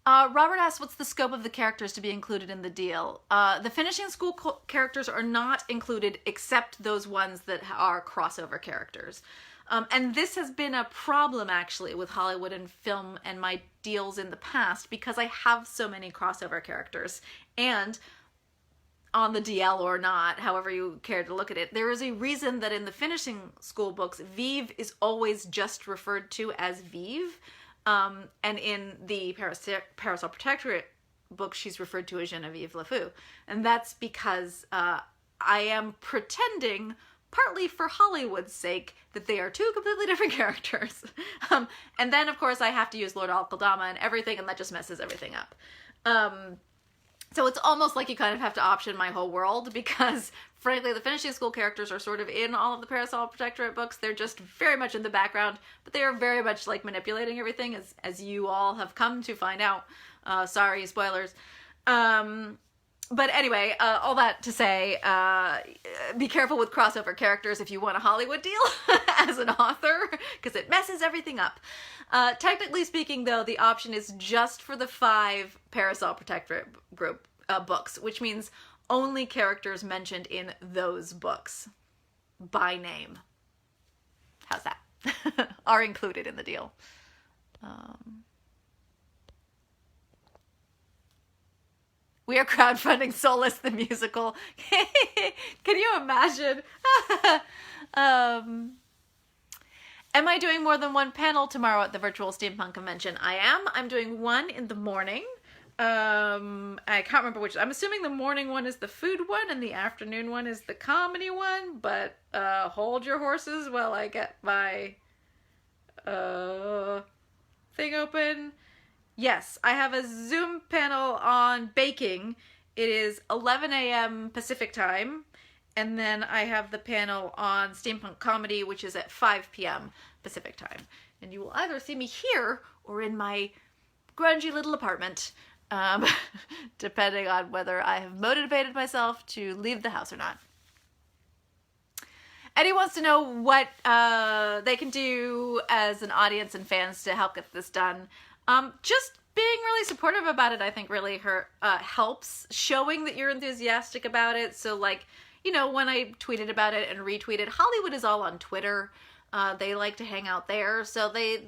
Speaker 1: Robert asks, what's the scope of the characters to be included in the deal? The finishing school characters are not included except those ones that are crossover characters. And this has been a problem, actually, with Hollywood and film and my deals in the past because I have so many crossover characters. And on the DL or not, however you care to look at it, there is a reason that in the finishing school books, Vive is always just referred to as Vive. And in the Parasol Protectorate book, she's referred to as Genevieve LeFou. And that's because I am pretending, partly for Hollywood's sake, that they are two completely different characters. And then, of course, I have to use Lord Alkodama and everything, and that just messes everything up. So it's almost like you kind of have to option my whole world because, frankly, the finishing school characters are sort of in all of the Parasol Protectorate books. They're just very much in the background, but they are very much like manipulating everything, as you all have come to find out. Sorry, spoilers. But anyway, all that to say, be careful with crossover characters if you want a Hollywood deal as an author, because it messes everything up. Technically speaking, though, the option is just for the 5 Parasol Protectorate group books, which means only characters mentioned in those books by name. How's that? Are included in the deal. We are crowdfunding Solus the musical. Can you imagine? Am I doing more than one panel tomorrow at the virtual steampunk convention? I am. I'm doing one in the morning. I can't remember which. I'm assuming the morning one is the food one and the afternoon one is the comedy one, but hold your horses while I get my thing open. Yes, I have a Zoom panel on baking. It is 11 a.m. Pacific time, and then I have the panel on steampunk comedy, which is at 5 p.m. Pacific time. And you will either see me here or in my grungy little apartment, depending on whether I have motivated myself to leave the house or not. Eddie wants to know what they can do as an audience and fans to help get this done. Just being really supportive about it, I think, really helps. Showing that you're enthusiastic about it. So, like, you know, when I tweeted about it and retweeted, Hollywood is all on Twitter. They like to hang out there, so they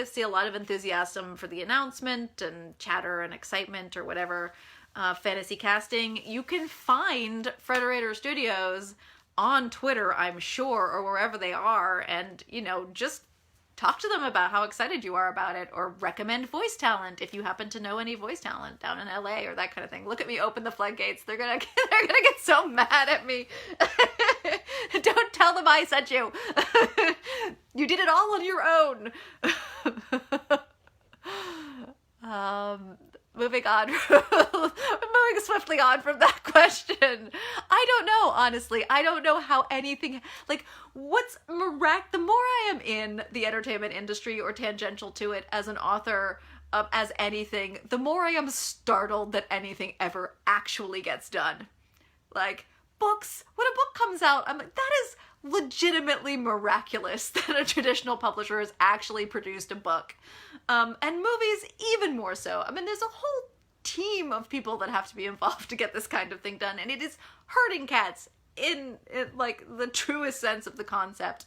Speaker 1: see a lot of enthusiasm for the announcement and chatter and excitement or whatever. Fantasy casting. You can find Frederator Studios on Twitter, I'm sure, or wherever they are, and, you know, just talk to them about how excited you are about it, or recommend voice talent if you happen to know any voice talent down in LA or that kind of thing. Look at me open the floodgates. They're gonna get so mad at me. Don't tell them I sent you. You did it all on your own. Moving on. Moving swiftly on from that question. I don't know, honestly. I don't know how anything, like, what's the more I am in the entertainment industry or tangential to it as an author, as anything, the more I am startled that anything ever actually gets done. Like, books, when a book comes out, I'm like, that is legitimately miraculous that a traditional publisher has actually produced a book. And movies even more so. I mean, there's a whole team of people that have to be involved to get this kind of thing done, and it is herding cats in like the truest sense of the concept.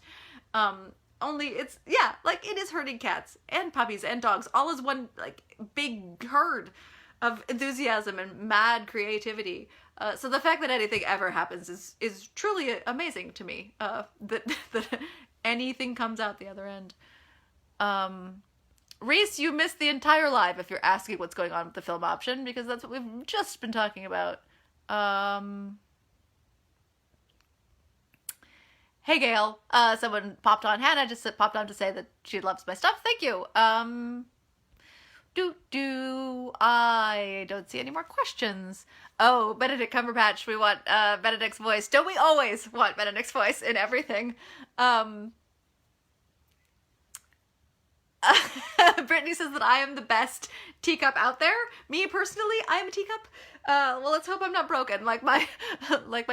Speaker 1: Only it's, yeah, like, it is herding cats and puppies and dogs all as one, like, big herd of enthusiasm and mad creativity. So the fact that anything ever happens is truly amazing to me. That anything comes out the other end. Reese, you missed the entire live if you're asking what's going on with the film option, because that's what we've just been talking about. Hey, Gail. Someone popped on. Hannah just popped on to say that she loves my stuff. Thank you. I don't see any more questions. Oh, Benedict Cumberbatch, we want Benedict's voice. Don't we always want Benedict's voice in everything? Brittany says that I am the best teacup out there. Me, personally, I am a teacup. Well, let's hope I'm not broken like my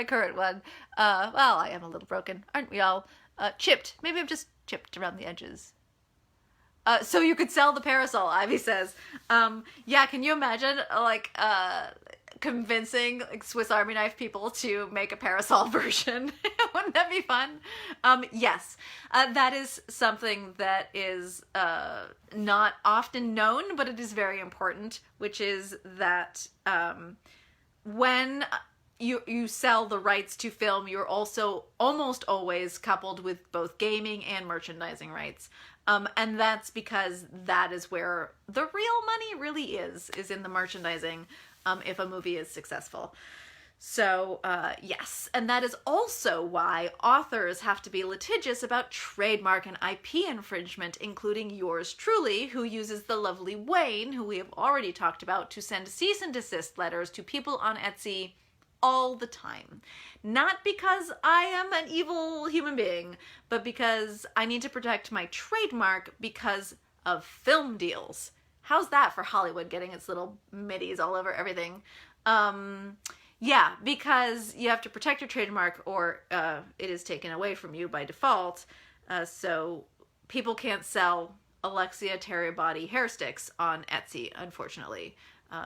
Speaker 1: current one. Well, I am a little broken, aren't we all? Chipped. Maybe I'm just chipped around the edges. So you could sell the parasol, Ivy says. Yeah, can you imagine, like, convincing, like, Swiss Army knife people to make a parasol version? Wouldn't that be fun? Yes. That is something that is not often known, but it is very important, which is that when you sell the rights to film, you're also almost always coupled with both gaming and merchandising rights. And that's because that is where the real money really is in the merchandising, if a movie is successful. So, yes. And that is also why authors have to be litigious about trademark and IP infringement, including yours truly, who uses the lovely Wayne, who we have already talked about, to send cease and desist letters to people on Etsy all the time. Not because I am an evil human being, but because I need to protect my trademark because of film deals. How's that for Hollywood getting its little middies all over everything? Yeah, because you have to protect your trademark or it is taken away from you by default. So people can't sell Alexia Terabody hair sticks on Etsy, unfortunately.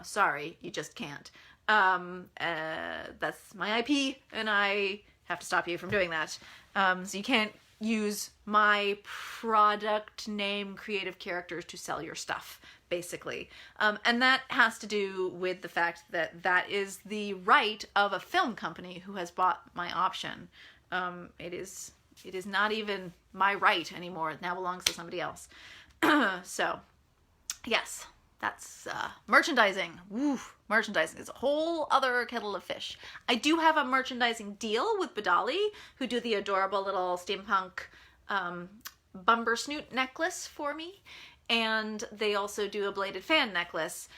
Speaker 1: Sorry, you just can't. That's my IP, and I have to stop you from doing that. So you can't use my product name creative characters to sell your stuff, basically. And that has to do with the fact that that is the right of a film company who has bought my option. It is not even my right anymore. It now belongs to somebody else. So, yes. that's merchandising. Woo, merchandising is a whole other kettle of fish. I do have a merchandising deal with Badali, who do the adorable little steampunk bumper snoot necklace for me. And they also do a bladed fan necklace.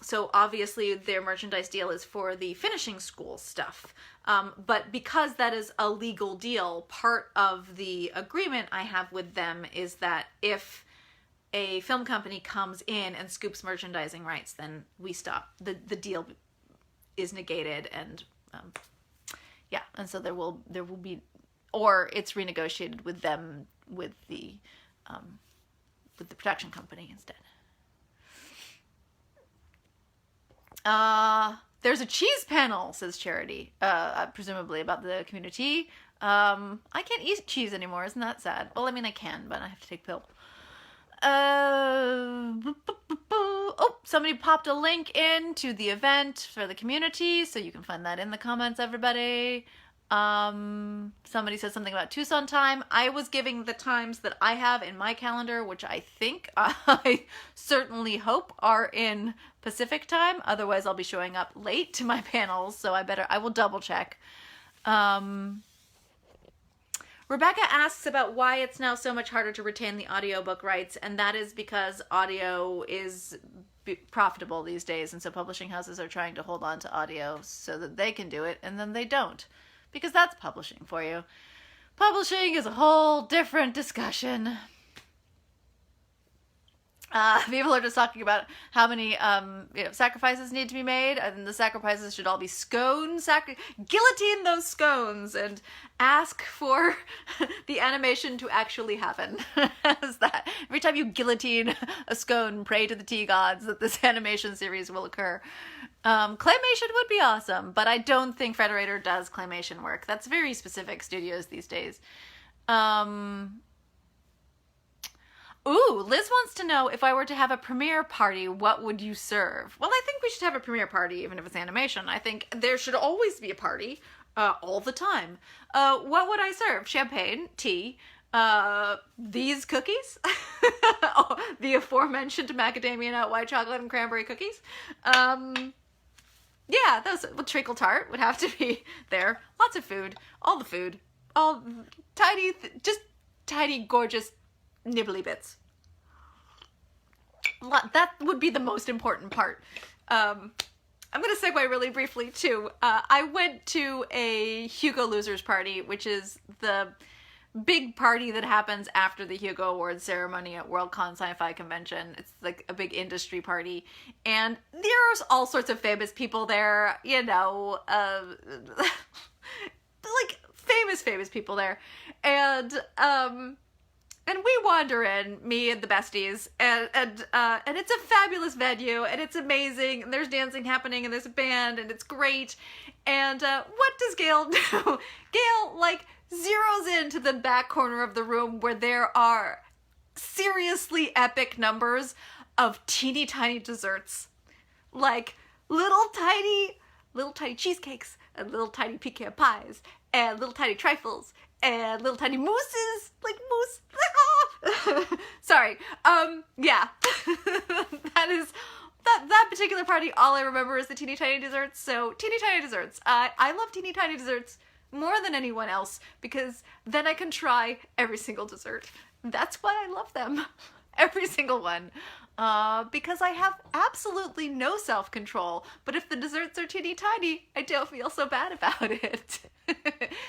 Speaker 1: So obviously their merchandise deal is for the finishing school stuff. But because that is a legal deal, part of the agreement I have with them is that if a film company comes in and scoops merchandising rights, then we stop. The deal is negated, and yeah, and so there will be, or it's renegotiated with them with the production company instead. There's a cheese panel, says Charity, presumably about the community. I can't eat cheese anymore. Isn't that sad? Well, I mean, I can, but I have to take a pill. Oh, somebody popped a link in to the event for the community, so you can find that in the comments, everybody. Somebody said something about Tucson time. I was giving the times that I have in my calendar, which I think, I certainly hope are in Pacific time. Otherwise, I'll be showing up late to my panels, so I will double check. Rebecca asks about why it's now so much harder to retain the audiobook rights, and that is because audio is profitable these days, and so publishing houses are trying to hold on to audio so that they can do it, and then they don't. Because that's publishing for you. Publishing is a whole different discussion. People are just talking about how many sacrifices need to be made, and the sacrifices should all be scones. Guillotine those scones and ask for the animation to actually happen. How's that? Every time you guillotine a scone, pray to the tea gods that this animation series will occur. Claymation would be awesome, but I don't think Frederator does claymation work. That's very specific studios these days. Ooh, Liz wants to know, if I were to have a premiere party, what would you serve? Well, I think we should have a premiere party, even if it's animation. I think there should always be a party, all the time. What would I serve? Champagne, tea, these cookies, the aforementioned macadamia nut, white chocolate, and cranberry cookies. Yeah, those, treacle tart would have to be there. Lots of food, all the food, all tiny, just tiny, gorgeous, nibbly bits. That would be the most important part. I'm going to segue really briefly too. I went to a Hugo Losers Party, which is the big party that happens after the Hugo Awards ceremony at Worldcon Sci-Fi Convention. It's like a big industry party, and there's all sorts of famous people there, you know, like famous people there, and we wander in, me and the besties, and it's a fabulous venue, and it's amazing, and there's dancing happening, and there's a band, and it's great. And what does Gail do? Gail, like, zeroes into the back corner of the room where there are seriously epic numbers of teeny tiny desserts. Like, little tiny cheesecakes, and little tiny pecan pies, and little tiny trifles, and little tiny mousses, like mousse. Sorry. Yeah. That particular party, all I remember is the teeny tiny desserts. So, teeny tiny desserts. I love teeny tiny desserts more than anyone else, because then I can try every single dessert. That's why I love them. Every single one. Because I have absolutely no self-control. But if the desserts are teeny tiny, I don't feel so bad about it.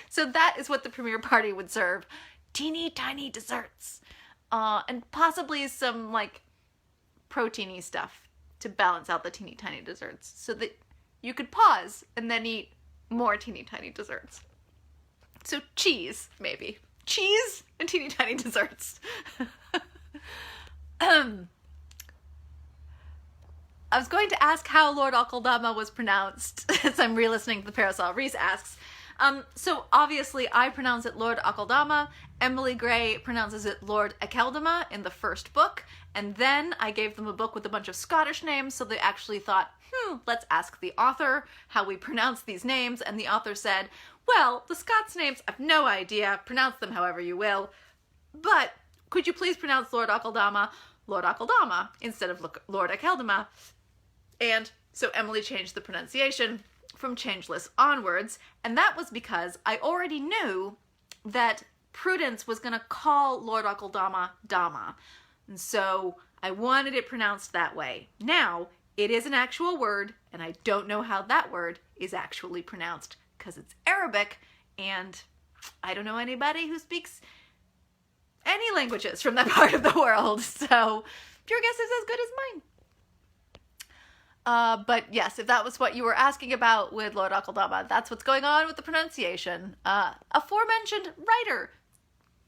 Speaker 1: So that is what the premiere party would serve. Teeny tiny desserts. And possibly some, like, proteiny stuff to balance out the teeny tiny desserts, so that you could pause and then eat more teeny tiny desserts. So cheese, maybe. Cheese and teeny tiny desserts. I was going to ask how Lord Alkodama was pronounced, as I'm re-listening to the Parasol. Reese asks. So obviously I pronounce it Lord Alkodama. Emily Gray pronounces it Lord Akeldama in the first book. And then I gave them a book with a bunch of Scottish names, so they actually thought, let's ask the author how we pronounce these names. And the author said, well, the Scots names, I've no idea. Pronounce them however you will. But could you please pronounce Lord Alkodama? Lord Alkodama instead of Lord Alkodama. And so Emily changed the pronunciation from Changeless onwards, and that was because I already knew that Prudence was going to call Lord Alkodama Dama, and so I wanted it pronounced that way. Now, it is an actual word, and I don't know how that word is actually pronounced because it's Arabic, and I don't know anybody who speaks any languages from that part of the world, so your guess is as good as mine. But yes, if that was what you were asking about with Lord Alkodama, that's what's going on with the pronunciation. Aforementioned writer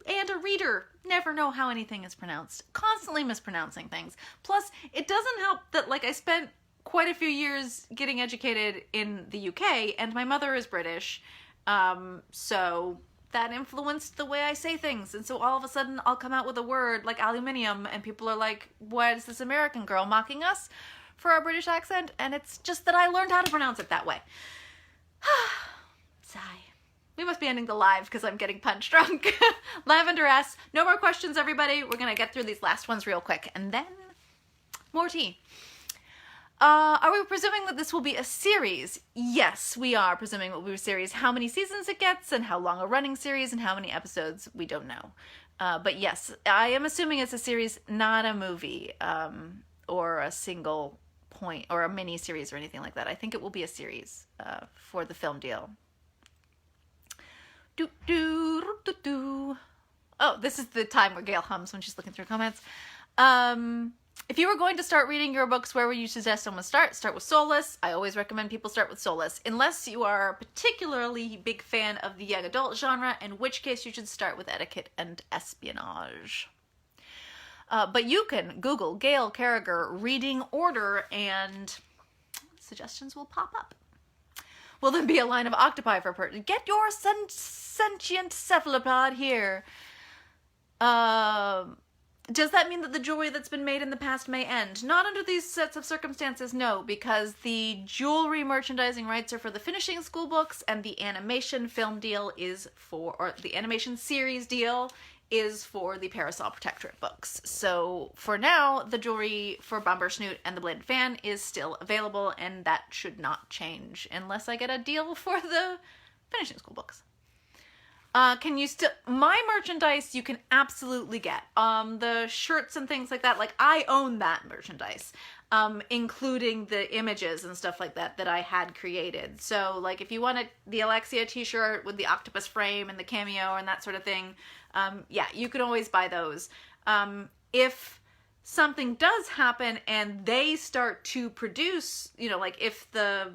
Speaker 1: and a reader never know how anything is pronounced, constantly mispronouncing things. Plus, it doesn't help that, like, I spent quite a few years getting educated in the UK, and my mother is British, so that influenced the way I say things. And so all of a sudden, I'll come out with a word like aluminium, and people are like, what is this American girl mocking us for our British accent? And it's just that I learned how to pronounce it that way. Sigh. We must be ending the live because I'm getting punch drunk. Lavender S. No more questions, everybody. We're going to get through these last ones real quick. And then more tea. Are we presuming that this will be a series? Yes, we are presuming it will be a series. How many seasons it gets and how long a running series and how many episodes, we don't know. But yes, I am assuming it's a series, not a movie, or a single point or a mini series or anything like that. I think it will be a series for the film deal. Oh, this is the time where Gail hums when she's looking through comments. If you were going to start reading your books, where would you suggest someone start? Start with Soulless. I always recommend people start with Soulless, unless you are a particularly big fan of the young adult genre, in which case you should start with Etiquette and Espionage. But you can Google Gail Carriger reading order and suggestions will pop up. Will there be a line of octopi for person? Get your sentient cephalopod here. Does that mean that the jewelry that's been made in the past may end? Not under these sets of circumstances, no, because the jewelry merchandising rights are for the finishing school books, and the animation film deal is for, or the animation series deal is for the Parasol Protectorate books. So for now, the jewelry for Bombersnoot and the Bladed Fan is still available, and that should not change unless I get a deal for the finishing school books. Can you still, my merchandise you can absolutely get. The shirts and things like that, like I own that merchandise, including the images and stuff like that that I had created. So like if you want the Alexia t-shirt with the octopus frame and the cameo and that sort of thing, yeah, you can always buy those. If something does happen and they start to produce, you know, like if the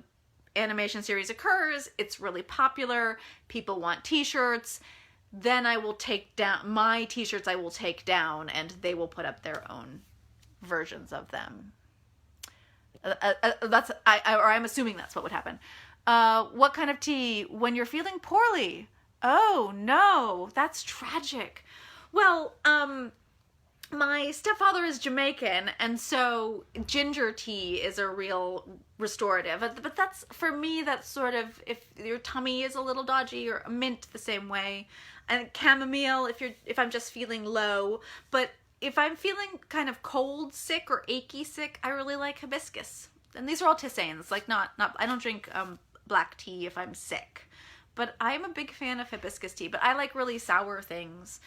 Speaker 1: animation series occurs, it's really popular, people want t-shirts, then I will take down my t-shirts, I will take down and they will put up their own versions of them. I'm assuming that's what would happen. What kind of tea? When you're feeling poorly. Oh no, that's tragic. Well, my stepfather is Jamaican, and so ginger tea is a real restorative. But that's, for me, that's sort of, if your tummy is a little dodgy, or mint the same way. And chamomile if I'm just feeling low. But if I'm feeling kind of cold sick or achy sick, I really like hibiscus. And these are all tisanes, like not I don't drink black tea if I'm sick. But I'm a big fan of hibiscus tea, but I like really sour things.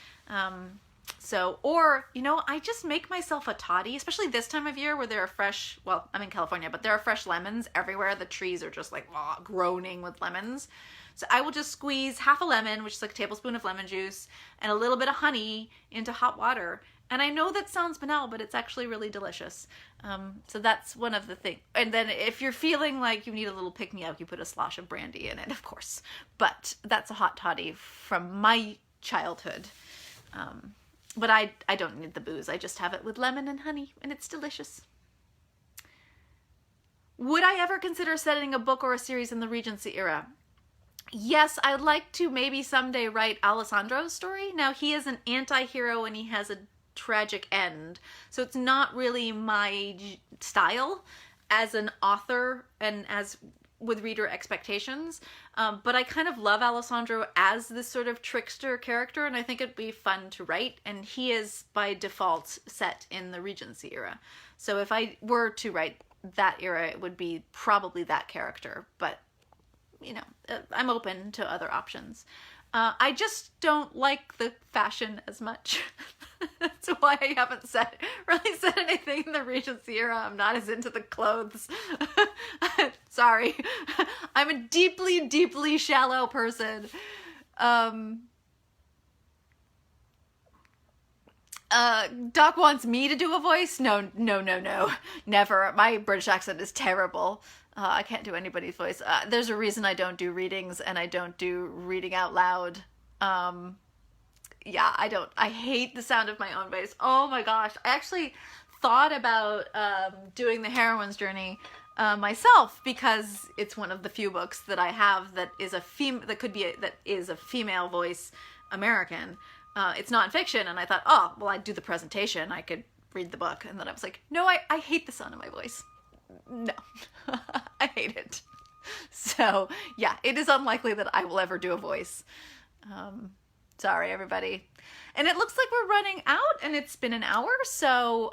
Speaker 1: So, or, you know, I just make myself a toddy, especially this time of year where there are fresh, well, I'm in California, but there are fresh lemons everywhere. The trees are just like groaning with lemons. So I will just squeeze half a lemon, which is like a tablespoon of lemon juice, and a little bit of honey into hot water. And I know that sounds banal, but it's actually really delicious. So that's one of the things. And then if you're feeling like you need a little pick-me-up, you put a slosh of brandy in it, of course. But that's a hot toddy from my childhood. But I don't need the booze. I just have it with lemon and honey, and it's delicious. Would I ever consider setting a book or a series in the Regency era? Yes, I'd like to maybe someday write Alessandro's story. Now, he is an anti-hero, and he has a tragic end, so it's not really my style as an author, and as with reader expectations. But I kind of love Alessandro as this sort of trickster character, and I think it'd be fun to write. And he is by default set in the Regency era. So if I were to write that era, it would be probably that character. But, you know, I'm open to other options. I just don't like the fashion as much. That's why I haven't really said anything in the Regency era. I'm not as into the clothes. Sorry. I'm a deeply, deeply shallow person. Doc wants me to do a voice? No. Never. My British accent is terrible. I can't do anybody's voice. There's a reason I don't do readings and I don't do reading out loud. Yeah, I hate the sound of my own voice. Oh my gosh. I actually thought about doing The Heroine's Journey myself, because it's one of the few books that I have that is a female voice American. It's not fiction, and I thought, oh, well, I'd do the presentation. I could read the book. And then I was like, no, I hate the sound of my voice. No, I hate it. So yeah, it is unlikely that I will ever do a voice. Sorry, everybody. And it looks like we're running out, and it's been an hour. So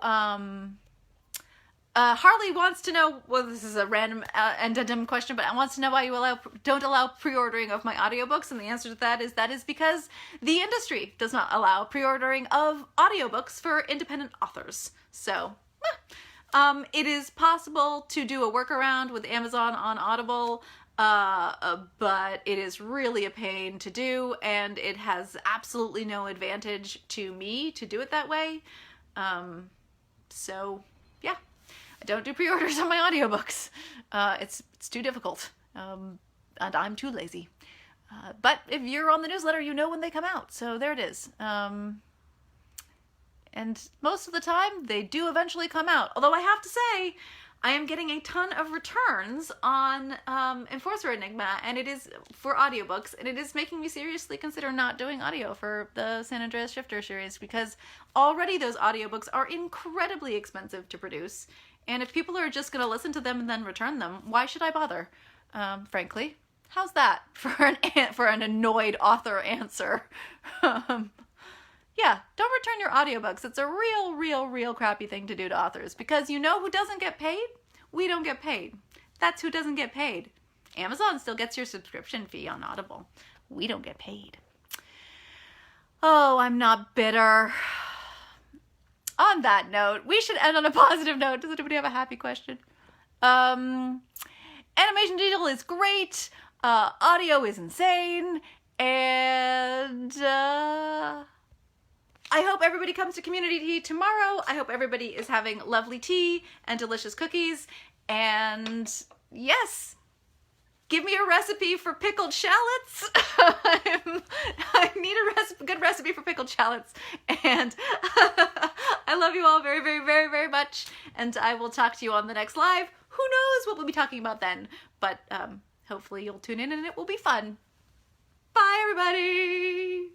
Speaker 1: Harley wants to know, well, this is a random addendum question, but I wants to know why you don't allow pre-ordering of my audiobooks. And the answer to that is because the industry does not allow pre-ordering of audiobooks for independent authors. So it is possible to do a workaround with Amazon on Audible, but it is really a pain to do, and it has absolutely no advantage to me to do it that way. So yeah, I don't do pre-orders on my audiobooks. It's too difficult, and I'm too lazy. But if you're on the newsletter, you know when they come out, so there it is. And most of the time, they do eventually come out. Although I have to say, I am getting a ton of returns on Enforcer Enigma, and it is for audiobooks, and it is making me seriously consider not doing audio for the San Andreas Shifter series, because already those audiobooks are incredibly expensive to produce, and if people are just going to listen to them and then return them, why should I bother? Frankly, how's that for an annoyed author answer? Yeah, don't return your audiobooks. It's a real crappy thing to do to authors, because you know who doesn't get paid? We don't get paid. That's who doesn't get paid. Amazon still gets your subscription fee on Audible. We don't get paid. Oh, I'm not bitter. On that note, we should end on a positive note. Does anybody have a happy question? Animation digital is great. Audio is insane. And I hope everybody comes to community tea tomorrow. I hope everybody is having lovely tea and delicious cookies. And yes, give me a recipe for pickled shallots. I need a good recipe for pickled shallots. And I love you all very much. And I will talk to you on the next live. Who knows what we'll be talking about then. But hopefully you'll tune in and it will be fun. Bye, everybody.